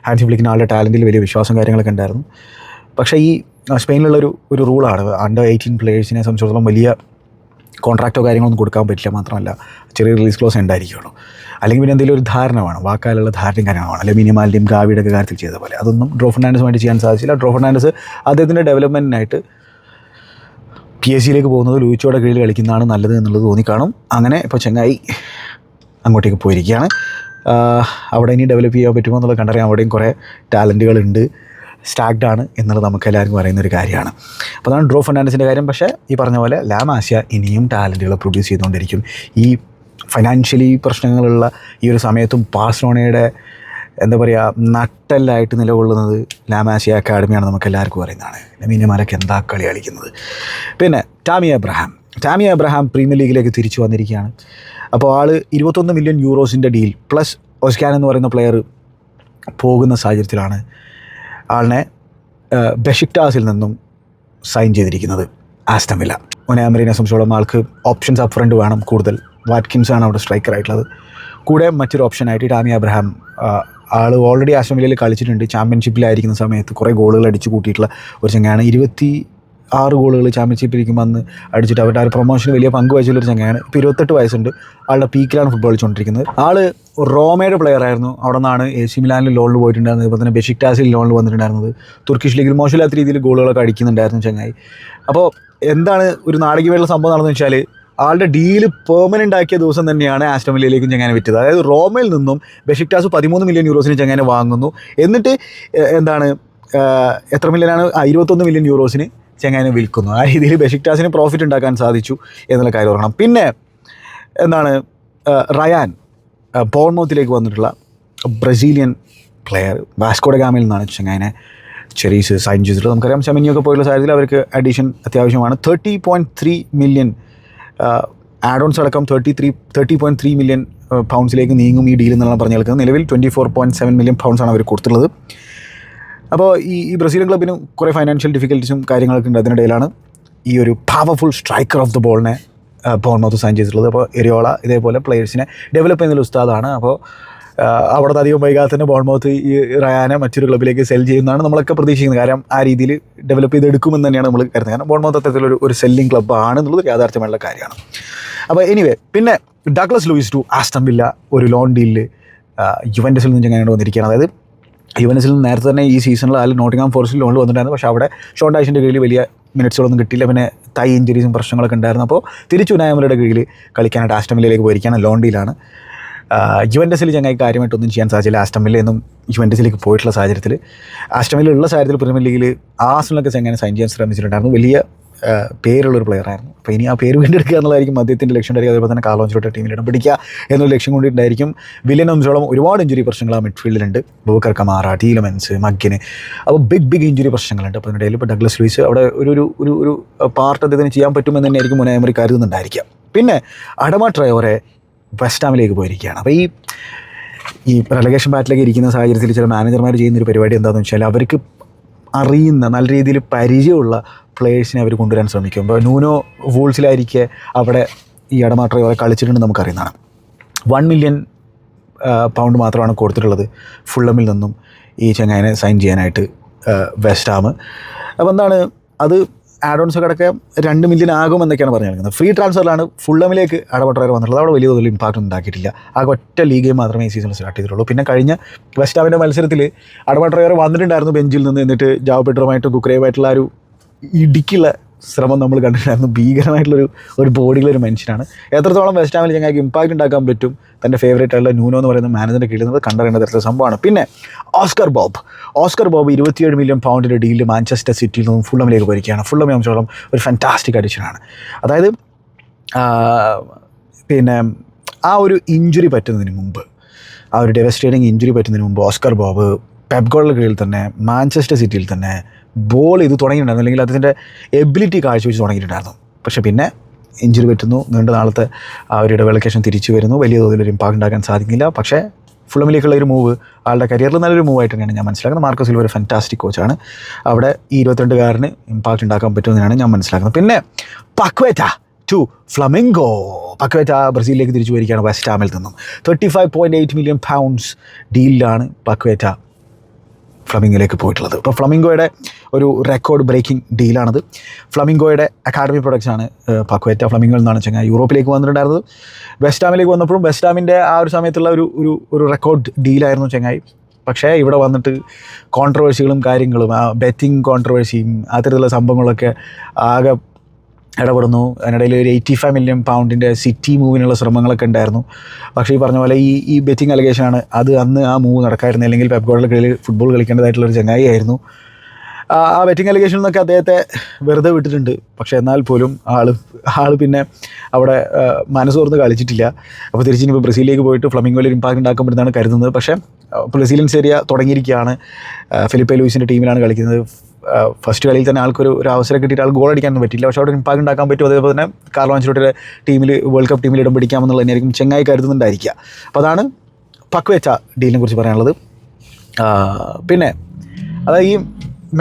ഹാൻസി ഫ്ലിക്കിന് ആളുടെ ടാലൻറ്റിൽ വലിയ വിശ്വാസം കാര്യങ്ങളൊക്കെ ഉണ്ടായിരുന്നു. പക്ഷേ ഈ സ്പെയിനിലുള്ളൊരു റൂളാണ് അണ്ടർ 18 പ്ലേയേഴ്സിനെ സംബന്ധിച്ചിടത്തോളം വലിയ കോൺട്രാക്റ്റോ കാര്യങ്ങളൊന്നും കൊടുക്കാൻ പറ്റില്ല. മാത്രമല്ല ചെറിയ റിലീസ് ക്ലോസ് ഉണ്ടായിരിക്കുള്ളൂ. അല്ലെങ്കിൽ പിന്നെ എന്തെങ്കിലും ഒരു ധാരണ വേണം, വാക്കാലുള്ള ധാരണയും കാര്യങ്ങളാണ്. അല്ലെങ്കിൽ മിനിമാലിൻ്റെയും ഗാവിയുടെ ഒക്കെ കാര്യത്തിൽ ചെയ്ത പോലെ അതൊന്നും ഡ്രോ ഫെർണാണ്ടസുമായിട്ട് ചെയ്യാൻ സാധിച്ചില്ല. ഡ്രോ ഫെർണാണ്ടസ് അദ്ദേഹത്തിൻ്റെ ഡെവലപ്മെൻറ്റിനായിട്ട് PSG പോകുന്നത് ലൂയിച്ചോയുടെ കീഴിൽ കളിക്കുന്നതാണ് നല്ലത് എന്നുള്ളത് തോന്നിക്കാണും. അങ്ങനെ ഇപ്പോൾ ചെങ്ങായി അങ്ങോട്ടേക്ക് പോയിരിക്കുകയാണ്. അവിടെ ഇനി ഡെവലപ്പ് ചെയ്യാൻ പറ്റുമോ എന്നുള്ളത് കണ്ടറിയാം. അവിടെയും കുറേ ടാലൻറ്റുകളുണ്ട്, സ്റ്റാക്ഡാണ് എന്നുള്ളത് നമുക്ക് എല്ലാവർക്കും പറയുന്നൊരു കാര്യമാണ്. അപ്പോൾ അതാണ് ഡ്രോ ഫെർണാണ്ടസിൻ്റെ കാര്യം. പക്ഷേ ഈ പറഞ്ഞ പോലെ ലാമാസിയ ഇനിയും ടാലൻറ്റുകൾ പ്രൊഡ്യൂസ് ചെയ്തുകൊണ്ടിരിക്കും. ഈ ഫൈനാൻഷ്യലി പ്രശ്നങ്ങളുള്ള ഈ ഒരു സമയത്തും ബാഴ്സലോണയുടെ എന്താ പറയുക നട്ടെല്ലായിട്ട് നിലകൊള്ളുന്നത് ലാമാസിയ അക്കാഡമിയാണ്, നമുക്ക് എല്ലാവർക്കും അറിയുന്നതാണ്. ലമീൻ യമാലൊക്കെ എന്താ കളി കളിക്കുന്നത്. പിന്നെ ടാമി എബ്രഹാം പ്രീമിയർ ലീഗിലേക്ക് തിരിച്ചു വന്നിരിക്കുകയാണ്. അപ്പോൾ ആൾ 21 മില്യൺ യൂറോസിൻ്റെ ഡീൽ പ്ലസ് ഒസ്കാൻ എന്ന് പറയുന്ന പ്ലെയർ പോകുന്ന സാഹചര്യത്തിലാണ് ആളിനെ ബെഷിക്ടാസിൽ നിന്നും സൈൻ ചെയ്തിരിക്കുന്നത് ആസ്റ്റൺ വില്ല. ഉനായ് എമറിനെ സംബന്ധിച്ചോളം ആൾക്ക് ഓപ്ഷൻസ് അപ്പ് ഫ്രണ്ട് വേണം കൂടുതൽ. വാറ്റ്കിൻസാണ് അവിടെ സ്ട്രൈക്കറായിട്ടുള്ളത്. കൂടെ മറ്റൊരു ഓപ്ഷനായിട്ട് ടാമി എബ്രഹാം. ആൾ ഓൾറെഡി ആസ്റ്റൺ വില്ലയിൽ കളിച്ചിട്ടുണ്ട്. ചാമ്പ്യൻഷിപ്പിലായിരിക്കുന്ന സമയത്ത് കുറേ ഗോളുകൾ അടിച്ചു കൂട്ടിയിട്ടുള്ള ഒരു ചങ്ങയാണ്. 26 ഗോളുകൾ ചാമ്പ്യൻഷിപ്പിലിരിക്കുമ്പോൾ അന്ന് അടിച്ചിട്ട് അവരുടെ ആ ഒരു പ്രൊമോഷന് വലിയ പങ്ക് വഹിച്ചുള്ളൊരു ചങ്ങയാണ്. ഇപ്പോൾ 28 വയസ്സുണ്ട്. ആളുടെ പീക്കിലാണ് ഫുട്ബോൾ കളിച്ചുകൊണ്ടിരിക്കുന്നത്. ആൾ റോമയുടെ പ്ലെയർ ആയിരുന്നു. അവിടെ നിന്നാണ് AC മിലാനിൽ ലോണിൽ പോയിട്ടുണ്ടായിരുന്നത്. അതുപോലെ തന്നെ ബെഷിക്ടാസിൽ ലോണിൽ വന്നിട്ടുണ്ടായിരുന്നത്. തുർക്കിഷ് ലീഗിൽ മോശമില്ലാത്ത രീതിയിൽ ഗോളുകളൊക്കെ അടിക്കുന്നുണ്ടായിരുന്നു ചങ്ങായി. അപ്പോൾ എന്താണ് ഒരു നാടകീയമായിട്ടുള്ള സംഭവം നടന്നു വെച്ചാൽ ആളുടെ ഡീല് പെർമനൻ്റ് ആക്കിയ ദിവസം തന്നെയാണ് ആസ്റ്റൺ വില്ലയിലേക്കും ചങ്ങാനെ വിറ്റത്. അതായത് റോമയിൽ നിന്നും ബെഷിക്ടാസ് 13 മില്യൺ യൂറോസിന് ചങ്ങാനെ വാങ്ങുന്നു. എന്നിട്ട് എന്താണ് എത്ര മില്യനാണ് 21 മില്യൺ യൂറോസിന് ചങ്ങാനെ വിൽക്കുന്നു. ആ രീതിയിൽ ബെഷിക്ടാസിന് പ്രോഫിറ്റ് ഉണ്ടാക്കാൻ സാധിച്ചു എന്നുള്ള കാര്യം ഓർക്കണം. പിന്നെ എന്താണ് റയാൻ ബോർൺമൗത്തിലേക്ക് വന്നിട്ടുള്ള ബ്രസീലിയൻ പ്ലെയർ വാസ്കോ ഡ ഗാമയിൽ നിന്നാണ് ചങ്ങാനെ ചെറീസ് സൈൻ ചെയ്തിട്ടുള്ളത്. നമുക്കറിയാം സെമിനിയൊക്കെ പോയുള്ള സാഹചര്യത്തിൽ അവർക്ക് അഡീഷൻ അത്യാവശ്യമാണ്. 30.3 മില്യൺ ആഡോൺസ് അടക്കം 30.3 മില്യൺ പൗണ്ട്സിലേക്ക് നീങ്ങും ഈ ഡീൽ എന്നാണ് പറഞ്ഞു കേൾക്കുന്നത്. നിലവിൽ 24.7 മില്യൺ പൗണ്ട്സാണ് അവർ കൊടുത്തുള്ളത്. അപ്പോൾ ഈ ബ്രസീലിയൻ ക്ലബിന് കുറേ ഫൈനാൻഷ്യൽ ഡിഫിക്കൽറ്റീസും കാര്യങ്ങളൊക്കെ ഉണ്ട്. അതിനിടയിലാണ് ഈ ഒരു പവർഫുൾ സ്ട്രൈക്കർ ഓഫ് ദ ബോളിനെ ബോർൺമൗത്ത് സൈൻ ചെയ്തിട്ടുള്ളത്. അപ്പോൾ എരിയോള ഇതേപോലെ പ്ലെയേഴ്സിനെ ഡെവലപ്പ് ചെയ്യുന്ന ഉസ്താദാണ്. അപ്പോൾ അവിടുത്തെ അധികം വൈകാതെ തന്നെ ബോർൺമൗത്ത് ഈ റയാനെ മറ്റൊരു ക്ലബിലേക്ക് സെൽ ചെയ്യുന്നതാണ് നമ്മളൊക്കെ പ്രതീക്ഷിക്കുന്നത്. കാരണം ആ രീതിയിൽ ഡെവലപ്പ് ചെയ്തെടുക്കുമെന്ന് തന്നെയാണ് നമ്മൾ കരുതുന്നത്. കാരണം ബോർൺമൗത്ത് അത്തരത്തിലൊരു സെല്ലിംഗ് ക്ലബ്ബാണ് എന്നുള്ളത് യാഥാർത്ഥ്യമുള്ള കാര്യമാണ്. അപ്പോൾ എനിവേ പിന്നെ Douglas Luiz to Aston Villa ഒരു ലോൺ ഡീലിൽ യുവൻറ്റസിൽ നിന്ന് ചങ്ങാനോട് വന്നിരിക്കുകയാണ്. അതായത് യുവൻറ്റസിൽ നിന്ന് നേരത്തെ തന്നെ ഈ സീസണിൽ നോട്ടിംഗ്ഹാം ഫോറസ്റ്റിൽ ലോണിൽ വന്നിട്ടുണ്ടായിരുന്നു. പക്ഷേ അവിടെ ഷോൺ ഡൈഷിൻ്റെ കീഴിൽ വലിയ മിനിറ്റ്സുകളൊന്നും കിട്ടിയില്ല. പിന്നെ തൈ ഇഞ്ചുറീസും പ്രശ്നങ്ങളൊക്കെ ഉണ്ടായിരുന്നു. അപ്പോൾ തിരിച്ചു ഉനായ് എമറിയുടെ കീഴിൽ കളിക്കാനായിട്ട് ആസ്റ്റൺ വില്ലയിലേക്ക് പോയിരിക്കുകയാണ്. ലോൺ ഡീലാണ്. യുവൻറ്റസിൽ ചങ്ങായി കാര്യമായിട്ടൊന്നും ചെയ്യാൻ സാധിച്ചില്ല. ആസ്റ്റൺ വില്ല എന്നും യുവൻറ്റസിലേക്ക് പോയിട്ടുള്ള സാഹചര്യത്തിൽ ആസ്റ്റൺ വില്ല ഉള്ള സാഹചര്യത്തിൽ പ്രീമിയർ ലീഗിൽ ആർസണലൊക്കെ ചങ്ങനെ സൈൻ ചെയ്യാൻ ശ്രമിച്ചിട്ടുണ്ടായിരുന്നു. വലിയ പേരുള്ളൊരു പ്ലെയറായിരുന്നു. അപ്പോൾ ഇനി ആ പേര് വീണ്ടെടുക്കുക എന്നുള്ളതായിരിക്കും അദ്ദേഹത്തിൻ്റെ ലക്ഷ്യം ഉണ്ടായിരിക്കും. അതേപോലെ തന്നെ കാർലോ ആൻചെലോട്ടി ടീമിൽ ഇടം പിടിക്കുക എന്നൊരു ലക്ഷ്യം കൊണ്ടിട്ടുണ്ടായിരിക്കും. വില്ലിനെ സംബന്ധിച്ചോളം ഒരുപാട് ഇഞ്ചുറി പ്രശ്നങ്ങൾ ആ മിഡ്ഫീൽഡിലുണ്ട്. Booker Kamara, ടീലമെൻസ്, മഗ്ഗിന്. അപ്പോൾ ബിഗ് ഇഞ്ചുറി പ്രശ്നങ്ങളുണ്ട്. അപ്പോൾ അതിനിടയിൽ ഇപ്പോൾ ഡഗ്ലസ് ലൂയിസ് അവിടെ ഒരു പാർട്ട് അദ്ദേഹത്തിന് ചെയ്യാൻ പറ്റുമെന്ന് തന്നെയായിരിക്കും ഉനായ് എമറി കരുതുന്നുണ്ടായിരിക്കാം. പിന്നെ അഡമ ട്രയോറെ വെസ്റ്റ് ഹാമിലേക്ക് പോയിരിക്കുകയാണ്. അപ്പോൾ ഈ റെലഗേഷൻ ബാറ്റിലേക്ക് ഇരിക്കുന്ന സാഹചര്യത്തിൽ ചില മാനേജർമാർ ചെയ്യുന്നൊരു പരിപാടി എന്താണെന്ന് വെച്ചാൽ അവർക്ക് അറിയുന്ന നല്ല രീതിയിൽ പരിചയമുള്ള പ്ലേയേഴ്സിനെ അവർ കൊണ്ടുവരാൻ ശ്രമിക്കും. ഇപ്പോൾ നൂനോ വൂൾസിലായിരിക്കെ അവിടെ ഈ അഡമാ ട്രയോറെ കളിച്ചിട്ടുണ്ട് നമുക്കറിയുന്നതാണ്. 1 മില്യൺ പൗണ്ട് മാത്രമാണ് കൊടുത്തിട്ടുള്ളത് ഫുള്ളമിൽ നിന്നും ഈ ചങ്ങായിനെ സൈൻ ചെയ്യാനായിട്ട് വെസ്റ്റ് ഹാം. അപ്പോൾ എന്താണ് അത് ആഡോൺസ് ഒക്കെ 2 മില്യൺ ആകുമെന്നൊക്കെയാണ് പറഞ്ഞിരിക്കുന്നത്. ഫ്രീ ട്രാൻസ്ഫറിലാണ് ഫുള്ളമിലേക്ക് അഡമാ ട്രയോറെ വന്നിട്ടുള്ളത്. അവിടെ വലിയ തോതിൽ ഇമ്പാക്റ്റ് ഉണ്ടാക്കിയിട്ടില്ല. ആകെ ഒറ്റ ലീഗ് മാത്രമേ ഈ സീസണിൽ സ്റ്റാർട്ട് ചെയ്തിട്ടുള്ളൂ. പിന്നെ കഴിഞ്ഞ വെസ്റ്റ് ഹാമിൻ്റെ മത്സരത്തിൽ അഡമാ ട്രയോറെ വന്നിട്ടുണ്ടായിരുന്നു ബെഞ്ചിൽ നിന്ന്. എന്നിട്ട് ജാവോ പെഡ്രോമായിട്ടും കുക്രയുമായിട്ടുള്ള ഒരു ഇടുക്കിയുള്ള ശ്രമം നമ്മൾ കണ്ടിട്ടുണ്ടായിരുന്നു. ഭീകരമായിട്ടുള്ളൊരു ബോഡിയുള്ളൊരു മനുഷ്യനാണ്. എത്രത്തോളം വെസ്റ്റ് ഹാമിൽ ഞങ്ങൾക്ക് ഇമ്പാക്റ്റ് ഉണ്ടാക്കാൻ പറ്റും തൻ്റെ ഫേവറേറ്റ് ആയിട്ടുള്ള ന്യൂനോ എന്ന് പറയുന്ന മാനേജറിൻ്റെ കീഴിൽ നിന്ന് കണ്ടറിയേണ്ട തരത്തിലുള്ള സംഭവമാണ്. പിന്നെ ഓസ്കർ ബോബ് 27 മില്യൺ പൗണ്ടിൻ്റെ ഡീലിൽ മാഞ്ചസ്റ്റർ സിറ്റിയിൽ നിന്നും ഫുള്ളമിലേക്ക് പോയിരിക്കുകയാണ്. ഫുള്ളമെ സംബന്ധിച്ചോളം ഒരു ഫാൻറ്റാസ്റ്റിക് അഡിഷനാണ്. അതായത് പിന്നെ ആ ഒരു ഇഞ്ചുറി പറ്റുന്നതിന് മുമ്പ്, ആ ഒരു ഡെവസ്റ്റേറ്റിംഗ് ഇഞ്ചുറി പറ്റുന്നതിന് മുമ്പ് ഓസ്കർ ബോബ് പെപ് ഗോളിൻ്റെ കീഴിൽ തന്നെ മാഞ്ചസ്റ്റർ സിറ്റിയിൽ തന്നെ ബോൾ ഇത് തുടങ്ങിയിട്ടുണ്ടായിരുന്നു, അല്ലെങ്കിൽ അതിൻ്റെ എബിലിറ്റി കാഴ്ചവെച്ച് തുടങ്ങിയിട്ടുണ്ടായിരുന്നു. പക്ഷേ പിന്നെ ഇഞ്ചുറി പറ്റുന്നു, നീണ്ട നാളത്തെ ആ ഒരു ഇടവേളയ്ക്ക് തിരിച്ചു വരുന്നു, വലിയ തോതിലൊരു ഇമ്പാക്റ്റ് ഉണ്ടാക്കാൻ സാധിക്കില്ല. പക്ഷേ ഫുള്ളമിലേക്കുള്ള ഒരു മൂവ് ആളുടെ കരിയറിൽ നല്ലൊരു മൂവായിട്ട് തന്നെയാണ് ഞാൻ മനസ്സിലാക്കുന്നത്. മാർക്കോ സിൽവ ഒരു ഫാൻറ്റാസ്റ്റിക് കോച്ചാണ്. അവിടെ ഈ 22-കാരന് ഇമ്പാക്റ്റ് ഉണ്ടാക്കാൻ പറ്റുമെന്നാണ് ഞാൻ മനസ്സിലാക്കുന്നത്. പിന്നെ പക്വേറ്റ ടു ഫ്ലമിംഗോ. പക്വേറ്റ ബ്രസീലിലേക്ക് തിരിച്ചു വരികയാണ് വെസ്റ്റ് ഹാമിൽ നിന്നും. 35.8 മില്യൺ പൗണ്ട്സ് ഡീലിലാണ് പക്വേറ്റ ഫ്ലമിംഗോയിലേക്ക് പോയിട്ടുള്ളത്. ഇപ്പോൾ ഫ്ലമിംഗോയുടെ ഒരു റെക്കോർഡ് ബ്രേക്കിംഗ് ഡീലാണത്. ഫ്ലമിംഗോയുടെ അക്കാഡമി പ്രൊഡക്ട്സാണ് പക്വേറ്റ. ഫ്ലമിംഗോയിൽ നിന്നാണ് ചങ്ങായി യൂറോപ്പിലേക്ക് വന്നിട്ടുണ്ടായിരുന്നത്. വെസ്റ്റ് ഹാമിലേക്ക് വന്നപ്പോഴും വെസ്റ്റ് ഹാമിൻ്റെ ആ ഒരു സമയത്തുള്ള ഒരു റെക്കോർഡ് ഡീലായിരുന്നു ചങ്ങായി. പക്ഷേ ഇവിടെ വന്നിട്ട് കോൺട്രവേഴ്സികളും കാര്യങ്ങളും, ആ ബെറ്റിംഗ് കോൺട്രവേഴ്സിയും അത്തരത്തിലുള്ള സംഭവങ്ങളൊക്കെ ആകെ ഇടപെടുന്നു. അതിനിടയിൽ ഒരു 85 മില്യൺ പൗണ്ടിൻ്റെ സിറ്റി മൂവിനുള്ള ശ്രമങ്ങളൊക്കെ ഉണ്ടായിരുന്നു. പക്ഷേ ഈ പറഞ്ഞ പോലെ ഈ ബെറ്റിംഗ് അലിഗേഷനാണ് അത്. അന്ന് ആ മൂവ് നടക്കായിരുന്നു, അല്ലെങ്കിൽ പെപ് ഗോർഡിയുടെ കീഴിൽ ഫുട്ബോൾ കളിക്കേണ്ടതായിട്ടുള്ളൊരു ചങ്ങായി ആയിരുന്നു. ആ ബെറ്റിംഗ് അലിഗേഷനിൽ നിന്നൊക്കെ അദ്ദേഹത്തെ വെറുതെ വിട്ടിട്ടുണ്ട്. പക്ഷേ എന്നാൽ പോലും ആൾ പിന്നെ അവിടെ മനസ്സോർന്ന് കളിച്ചിട്ടില്ല. അപ്പോൾ തിരിച്ചിനിപ്പോൾ ബ്രസീലിലേക്ക് പോയിട്ട് ഫ്ലമിംഗോയിൽ ഇമ്പാക്റ്റ് ഉണ്ടാക്കാൻ പറ്റുന്നതാണ് കരുതുന്നത്. പക്ഷേ ബ്രസീലിയൻ സെരിയ തുടങ്ങിയിരിക്കുകയാണ്. ഫിലിപ്പെ ലൂയിസിൻ്റെ ടീമിലാണ് കളിക്കുന്നത്. ഫസ്റ്റ് കളിയിൽ തന്നെ ആൾക്കൊരു അവസരം കിട്ടിയിട്ട് ആൾ ഗോൾ അടിക്കാനൊന്നും പറ്റില്ല. പക്ഷേ അവിടെ ഇമ്പാക്റ്റ് ഉണ്ടാക്കാൻ പറ്റും. അതേപോലെ തന്നെ കാർലോ ആൻചെലോട്ടിയുടെ ടീമിൽ വേൾഡ് കപ്പ് ടീമിൽ ഇടം പിടിക്കാമെന്നുള്ളത് തന്നെയായിരിക്കും ചെങ്ങായി കരുതുന്നുണ്ടായിരിക്കുക. അപ്പോൾ അതാണ് പക്വേറ്റ ഡീലിനെ കുറിച്ച് പറയാനുള്ളത്. പിന്നെ അതായത് ഈ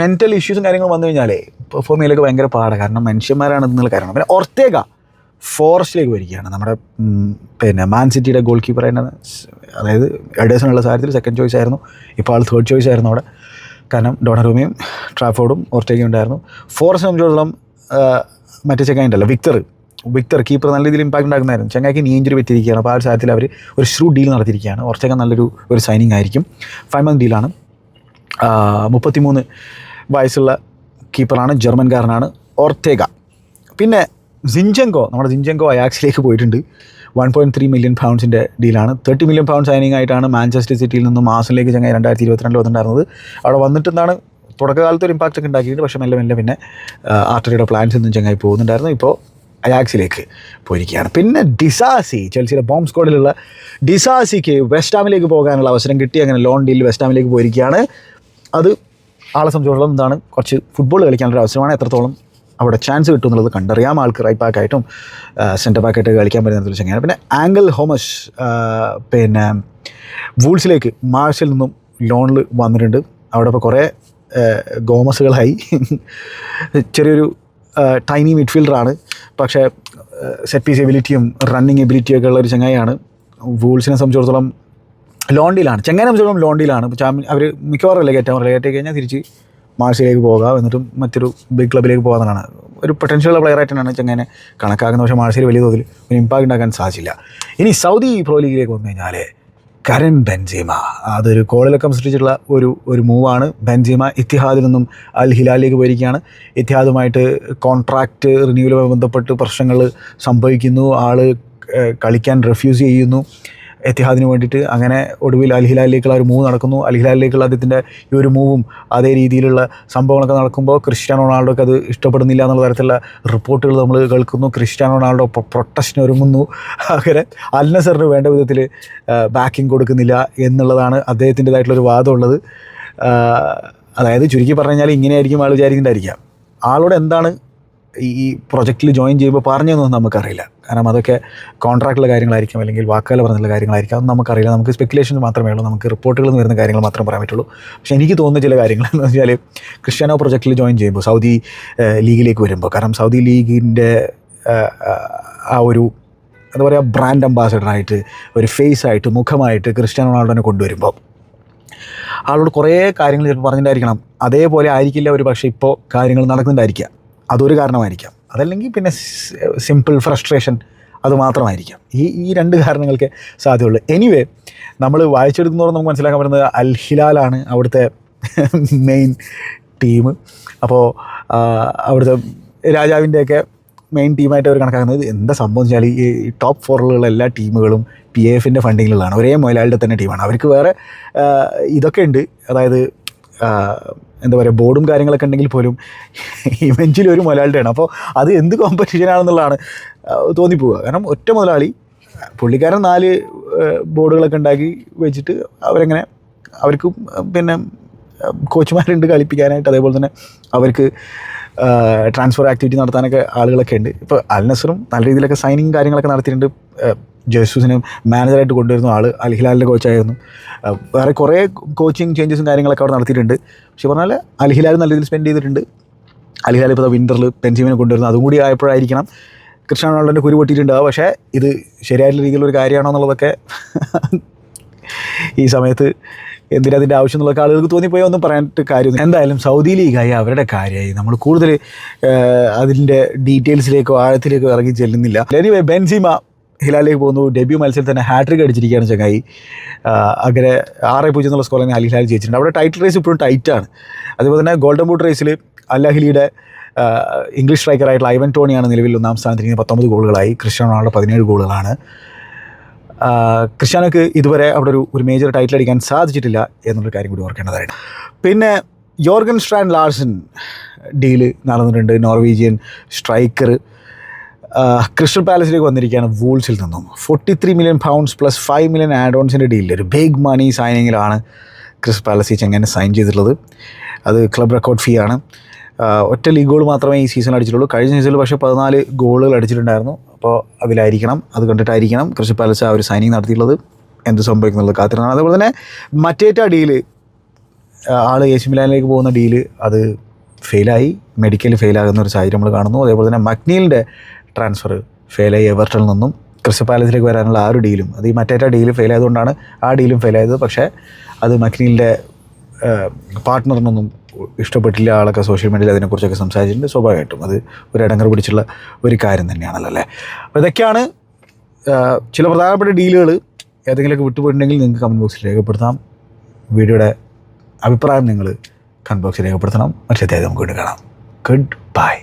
മെൻ്റൽ ഇഷ്യൂസും കാര്യങ്ങളും വന്നു കഴിഞ്ഞാലേ പെർഫോം ചെയ്യലൊക്കെ ഭയങ്കര പാടാണ്. കാരണം മനുഷ്യന്മാരാണ് എന്നുള്ള കാര്യമാണ്. പിന്നെ ഒർത്തേഗ ഫോറസ്റ്റിലേക്ക് വരികയാണ്. നമ്മുടെ പിന്നെ മാൻ സിറ്റിയുടെ ഗോൾ കീപ്പറായിട്ട്, അതായത് എഡേഴ്സണുള്ള സാഹചര്യത്തിൽ സെക്കൻഡ് ചോയ്സ് ആയിരുന്നു. ഇപ്പോൾ ആൾ തേർഡ് ചോയ്സ് ആയിരുന്നു അവിടെ. കാരണം ഡോണറൂമിയും ട്രാഫോർഡും ഓർത്തേഗയും ഉണ്ടായിരുന്നു. ഫോറസ്റ്റിനെ സംബന്ധിച്ചിടത്തോളം മറ്റേ ചെങ്ങായി ഉണ്ടല്ലോ വിക്ടർ കീപ്പർ നല്ല രീതിയിൽ ഇമ്പാക്റ്റ് ഉണ്ടാക്കുന്നതായിരുന്നു. ചെങ്ങായിക്ക് നീ ഇഞ്ചുറി പറ്റിയിരിക്കുകയാണ്. അപ്പോൾ ആ ഒരു സാഹചര്യത്തിൽ അവർ ഒരു ഷ്രൂ ഡീൽ നടത്തിയിരിക്കുകയാണ്. ഓർത്തേഗ നല്ലൊരു സൈനിങ് ആയിരിക്കും. 5 മന്ത് ഡീലാണ്. 33 വയസ്സുള്ള കീപ്പറാണ്, ജർമ്മൻകാരനാണ് ഓർത്തേഗ. പിന്നെ നമ്മുടെ സിഞ്ചെങ്കോ അയാക്സിലേക്ക് പോയിട്ടുണ്ട്. 1.3 മില്യൺ പൗണ്ട്സിൻ്റെ ഡീലാണ്. 30 മില്യൺ പൗണ്ട് സൈനിങ് ആയിട്ടാണ് മാഞ്ചസ്റ്റർ സിറ്റിയിൽ നിന്നും മാസിലേക്ക് ചങ്ങായി 2022 വന്നിട്ടുണ്ടായിരുന്നത്. അവിടെ വന്നിട്ടെന്താണ് തുടക്കകാലത്ത് ഒരു ഇമ്പാക്റ്റ് ഒക്കെ ഉണ്ടാക്കിയിട്ട്, പക്ഷേ മെല്ലെ പിന്നെ ആർട്ടറിയുടെ പ്ലാൻസ് ഒന്നും ചങ്ങായി പോകുന്നുണ്ടായിരുന്നു. ഇപ്പോൾ അയാക്സിലേക്ക് പോയിരിക്കുകയാണ്. പിന്നെ ഡിസാസി, ചെൽസിയുടെ ബോംബ് സ്ക്വാഡിലുള്ള ഡിസാസിക്ക് വെസ്റ്റ് ഹാമിലേക്ക് പോകാനുള്ള അവസരം കിട്ടി. അങ്ങനെ ലോൺ ഡീലിൽ വെസ്റ്റ് ഹാമിലേക്ക് പോയിരിക്കുകയാണ്. അത് ആളെ സംബന്ധിച്ചിടത്തോളം എന്താണ്, കുറച്ച് ഫുട്ബോൾ കളിക്കാനുള്ളൊരു അവസരമാണ്. എത്രത്തോളം അവിടെ ചാൻസ് കിട്ടും എന്നുള്ളത് കണ്ടറിയാം. ആൾക്ക് റൈറ്റ് ബാക്കായിട്ടും സെൻറ്റർ ബാക്കായിട്ട് കളിക്കാൻ പറ്റുന്ന ചങ്ങയാണ്. പിന്നെ ആംഗൽ ഹോമസ് പിന്നെ വൂൾസിലേക്ക് മാർസിൽ നിന്നും ലോണിൽ വന്നിട്ടുണ്ട്. അവിടെ ഇപ്പോൾ കുറേ ഗോമസുകളായി. ചെറിയൊരു ടൈനി മിഡ്ഫീൽഡറാണ്, പക്ഷേ സെറ്റ് പീസ് എബിലിറ്റിയും റണ്ണിങ് എബിലിറ്റിയൊക്കെ ഉള്ള ഒരു ചങ്ങായിയാണ്. വൂൾസിനെ സംബന്ധിച്ചിടത്തോളം ലോണ്ടിയിലാണ്, ചെങ്ങാനെ സംബന്ധിച്ചിടത്തോളം ലോണ്ടിയിലാണ്. അവർ മിക്കവാറും റിലേറ്റ് കഴിഞ്ഞാൽ തിരിച്ച് മാർസിലേക്ക് പോകാം, എന്നിട്ടും മറ്റൊരു ബിഗ് ക്ലബിലേക്ക് പോകാമെന്നാണ്. ഒരു പൊട്ടൻഷ്യലുള്ള പ്ലെയറായിട്ട് തന്നെയാണ് ചെങ്ങനെ കണക്കാക്കുന്നത്. പക്ഷേ മാർസിയിൽ വലിയ തോതിൽ ഒരു ഇമ്പാക്റ്റ് ഉണ്ടാക്കാൻ സാധിച്ചില്ല. ഇനി സൗദി പ്രോ ലീഗിലേക്ക് വന്നു കഴിഞ്ഞാൽ കരീം ബെൻസീമ, അതൊരു കോളിലൊക്കെ സൃഷ്ടിച്ചിട്ടുള്ള ഒരു മൂവാണ്. ബെൻസീമ ഇത്തിഹാദിൽ നിന്നും അൽ ഹിലാലിലേക്ക് പോയിരിക്കുകയാണ്. ഇത്തിഹാദുമായിട്ട് കോൺട്രാക്റ്റ് റിന്യൂവലുമായി ബന്ധപ്പെട്ട് പ്രശ്നങ്ങൾ സംഭവിക്കുന്നു. ആൾ കളിക്കാൻ റെഫ്യൂസ് ചെയ്യുന്നു എത്തിഹാദിന് വേണ്ടിയിട്ട്. അങ്ങനെ ഒടുവിൽ അൽ ഹിലാലിലേക്കുള്ള ഒരു മൂവ് നടക്കുന്നു. അൽ ഹിലാലിലേക്കുള്ള അദ്ദേഹത്തിൻ്റെ ഈ ഒരു മൂവും അതേ രീതിയിലുള്ള സംഭവങ്ങളൊക്കെ നടക്കുമ്പോൾ ക്രിസ്ത്യാനോ റൊണാൾഡോക്ക് അത് ഇഷ്ടപ്പെടുന്നില്ല എന്നുള്ള തരത്തിലുള്ള റിപ്പോർട്ടുകൾ നമ്മൾ കേൾക്കുന്നു. ക്രിസ്ത്യാനോ റൊണാൾഡോ പ്രൊട്ടസ്റ്റിന് ഒരുങ്ങുന്നു. അങ്ങനെ അൽ നസറിന് വേണ്ട വിധത്തിൽ ബാക്കിംഗ് കൊടുക്കുന്നില്ല എന്നുള്ളതാണ് അദ്ദേഹത്തിൻ്റെതായിട്ടുള്ളൊരു വാദമുള്ളത്. അതായത് ചുരുക്കി പറഞ്ഞു കഴിഞ്ഞാൽ ഇങ്ങനെയായിരിക്കും ആൾ വിചാരിക്കുന്നുണ്ടായിരിക്കാം. ആളോട് എന്താണ് ഈ പ്രൊജക്റ്റിൽ ജോയിൻ ചെയ്യുമ്പോൾ പറഞ്ഞതൊന്നും നമുക്കറിയില്ല. കാരണം അതൊക്കെ കോൺട്രാക്റ്റിലെ കാര്യങ്ങളായിരിക്കും, അല്ലെങ്കിൽ വാക്കുകൾ പറഞ്ഞുള്ള കാര്യങ്ങളായിരിക്കും. അതൊന്നും നമുക്കറിയില്ല. നമുക്ക് സ്പെക്കുലേഷൻ മാത്രമേ ഉള്ളൂ. നമുക്ക് റിപ്പോർട്ടുകളിൽ നിന്ന് വരുന്ന കാര്യങ്ങൾ മാത്രമേ പറയാൻ പറ്റുള്ളൂ. പക്ഷേ എനിക്ക് തോന്നുന്ന ചില കാര്യങ്ങൾ എന്ന് വെച്ചാൽ ക്രിസ്ത്യാനോ പ്രൊജക്റ്റിൽ ജോയിൻ ചെയ്യുമ്പോൾ സൗദി ലീഗിലേക്ക് വരുമ്പോൾ, കാരണം സൗദി ലീഗിൻ്റെ ആ ഒരു എന്താ പറയുക ബ്രാൻഡ് അംബാസഡറായിട്ട് ഒരു ഫേസ് ആയിട്ട് മുഖമായിട്ട് ക്രിസ്ത്യാനോ റൊണാൾഡോനെ കൊണ്ടുവരുമ്പോൾ ആളോട് കുറേ കാര്യങ്ങൾ ചിലപ്പോൾ പറഞ്ഞിട്ടുണ്ടായിരിക്കണം. അതേപോലെ ആയിരിക്കില്ല ഒരു പക്ഷേ ഇപ്പോൾ കാര്യങ്ങൾ നടക്കുന്നുണ്ടായിരിക്കുക. അതൊരു കാരണമായിരിക്കാം. അതല്ലെങ്കിൽ പിന്നെ സിമ്പിൾ ഫ്രസ്ട്രേഷൻ അത് മാത്രമായിരിക്കാം. ഈ രണ്ട് കാരണങ്ങൾക്ക് സാധ്യതയുള്ളൂ. എനിവേ നമ്മൾ വായിച്ചെടുക്കുന്നതോടെ നമുക്ക് മനസ്സിലാക്കാൻ പറ്റുന്നത് അൽ ഹിലാലാണ് അവിടുത്തെ മെയിൻ ടീം. അപ്പോൾ അവിടുത്തെ രാജാവിൻ്റെയൊക്കെ മെയിൻ ടീമായിട്ട് അവർ കണക്കാക്കുന്നത് എന്താ സംഭവം വെച്ചാൽ ഈ ടോപ്പ് 4 എല്ലാ ടീമുകളും PAFൻ്റെ ഫണ്ടിങ്ങിലുള്ളതാണ്. ഒരേ മുതലാളിയുടെ തന്നെ ടീമാണ്. അവർക്ക് വേറെ ഇതൊക്കെ ഉണ്ട്. അതായത് എന്താ പറയുക ബോർഡും കാര്യങ്ങളൊക്കെ ഉണ്ടെങ്കിൽ പോലും ഇവഞ്ചുവലി ഒരു മുതലാളിയുടെയാണ്. അപ്പോൾ അത് എന്ത് കോമ്പറ്റീഷനാണെന്നുള്ളതാണ് തോന്നിപ്പോവുക. കാരണം ഒറ്റ മുതലാളി പുള്ളിക്കാരൻ 4 ബോർഡുകളൊക്കെ ഉണ്ടാക്കി വെച്ചിട്ട് അവരെങ്ങനെ അവർക്ക് പിന്നെ കോച്ചുമാരുണ്ട് കളിപ്പിക്കാനായിട്ട്. അതേപോലെ തന്നെ അവർക്ക് ട്രാൻസ്ഫർ ആക്ടിവിറ്റി നടത്താനൊക്കെ ആളുകളൊക്കെ ഉണ്ട്. ഇപ്പോൾ അൽ നസറും നല്ല രീതിയിലൊക്കെ സൈനിങ് കാര്യങ്ങളൊക്കെ നടത്തിയിട്ടുണ്ട്. ജെസൂസിനെ മാനേജറായിട്ട് കൊണ്ടുവരുന്ന ആൾ അൽ ഹിലാലിൻ്റെ കോച്ചായിരുന്നു. വേറെ കുറേ കോച്ചിങ് ചേഞ്ചസും കാര്യങ്ങളൊക്കെ അവിടെ നടത്തിയിട്ടുണ്ട്. പക്ഷേ പറഞ്ഞാൽ അൽ ഹിലാൽ നല്ല രീതിയിൽ സ്പെൻഡ് ചെയ്തിട്ടുണ്ട്. അൽ ഹിലാൽ ഇപ്പോൾ വിൻ്ററിൽ ബെൻസിമിനെ കൊണ്ടുവരുന്നു. അതും കൂടി ആയപ്പോഴായിരിക്കണം ക്രിസ്ത്യാനോ റൊണാൾഡോൻ്റെ കുരു പൊട്ടിയിട്ടുണ്ടാവുക. പക്ഷേ ഇത് ശരിയായിട്ടുള്ള രീതിയിലൊരു കാര്യമാണോ എന്നുള്ളതൊക്കെ ഈ സമയത്ത് എന്തിനതിൻ്റെ ആവശ്യം എന്നുള്ള ആളുകൾക്ക് തോന്നിപ്പോയോ ഒന്നും പറയാനായിട്ട് കാര്യമൊന്നും. എന്തായാലും സൗദി ലീഗായി അവരുടെ കാര്യമായി നമ്മൾ കൂടുതൽ അതിൻ്റെ ഡീറ്റെയിൽസിലേക്കോ ആഴത്തിലേക്കോ ഇറങ്ങി ചെല്ലുന്നില്ല. എനിവേ ബെൻസിമ ഹിലാലിലേക്ക് പോകുന്നു. ഡെബ്യൂ മത്സരത്തിൽ തന്നെ ഹാട്രിക് അടിച്ചിരിക്കുകയാണ് ചങ്ങായി. അങ്ങനെ 6-0 എന്നുള്ള സ്കോറിൽ അൽ ഹിലാൽ ജയിച്ചിട്ടുണ്ട്. അവിടെ ടൈറ്റിൽ റേസ് ഇപ്പോഴും ടൈറ്റാണ്. അതുപോലെ തന്നെ ഗോൾഡൻ ബൂട്ട് റേസിൽ അൽ അഹ്ലിയുടെ ഇംഗ്ലീഷ് സ്ട്രൈക്കറായിട്ടുള്ള ഐവൻ ടോണിയാണ് നിലവിൽ 1-ാം സ്ഥാനത്തിരിക്കുന്നത്. 19 ഗോളുകളായി. Cristiano Ronaldo 17 ഗോളുകളാണ്. ക്രിസ്ത്യാനോക്ക് ഇതുവരെ അവിടെ ഒരു മേജർ ടൈറ്റിൽ അടിക്കാൻ സാധിച്ചിട്ടില്ല എന്നുള്ളൊരു കാര്യം കൂടി ഓർക്കേണ്ടതായിട്ട്. പിന്നെ യോർഗൻ സ്ട്രാൻഡ് ലാർസൻ ഡീല് നടന്നിട്ടുണ്ട്. നോർവീജിയൻ സ്ട്രൈക്കർ ക്രിസ്റ്റൽ പാലസിലേക്ക് വന്നിരിക്കുകയാണ് വൂൾസിൽ നിന്നും. 43 million pounds plus 5 million add ഓൺസിൻ്റെ ഡീലിൽ ഒരു ബിഗ് മണി സൈനിങ്ങിലാണ് ക്രിസ്റ്റൽ പാലസ് ഈ ചെങ്ങനെ സൈൻ ചെയ്തിട്ടുള്ളത്. അത് ക്ലബ് റെക്കോർഡ് ഫീ ആണ്. ഒറ്റ ലീഗ് ഗോൾ മാത്രമേ ഈ സീസൺ അടിച്ചിട്ടുള്ളൂ. കഴിഞ്ഞ സീസണിൽ പക്ഷേ 14 ഗോളുകൾ അടിച്ചിട്ടുണ്ടായിരുന്നു. അപ്പോൾ അതിലായിരിക്കണം, അത് കണ്ടിട്ടായിരിക്കണം ക്രിസ്റ്റൽ പാലസ് ആ ഒരു സൈനിങ് നടത്തിയിട്ടുള്ളത്. എന്ത് സംഭവിക്കുന്നുള്ളത് കാത്തിരുന്നാണ്. അതുപോലെ തന്നെ മറ്റേറ്റ ഡീല് ആൾ AC മിലാനിലേക്ക് പോകുന്ന ഡീല് അത് ഫെയിലായി. മെഡിക്കൽ ഫെയിലാകുന്ന ഒരു സാഹചര്യം നമ്മൾ കാണുന്നു. അതേപോലെ തന്നെ മക്നീലിൻ്റെ ട്രാൻസ്ഫർ ഫെയിലായി. എവർട്ടണിൽ നിന്നും ക്രിസ്റ്റൽ പാലസിലേക്ക് വരാനുള്ള ആ ഒരു ഡീലും അത് ഈ മറ്റേറ്റ ഡീല് ഫെയിലായതുകൊണ്ടാണ് ആ ഡീലും ഫെയിലായത്. പക്ഷേ അത് മക്നീലിൻ്റെ പാർട്ട്ണറിനൊന്നും ഇഷ്ടപ്പെട്ടില്ല. ആളൊക്കെ സോഷ്യൽ മീഡിയയിൽ അതിനെക്കുറിച്ചൊക്കെ സംസാരിച്ചിട്ടുണ്ട്. സ്വാഭാവികമായിട്ടും അത് ഒരു ഇടങ്ങർ പിടിച്ചുള്ള ഒരു കാര്യം തന്നെയാണല്ലോ അല്ലേ. അപ്പോൾ ഇതൊക്കെയാണ് ചില പ്രധാനപ്പെട്ട ഡീലുകൾ. ഏതെങ്കിലുമൊക്കെ വിട്ടുപോയിട്ടുണ്ടെങ്കിൽ നിങ്ങൾക്ക് കമൻറ്റ് ബോക്സിൽ രേഖപ്പെടുത്താം. വീഡിയോയുടെ അഭിപ്രായം നിങ്ങൾ കമൻറ്റ് ബോക്സിൽ രേഖപ്പെടുത്തണം. മറ്റേ നമുക്ക് വീണ്ടും കാണാം. Good bye.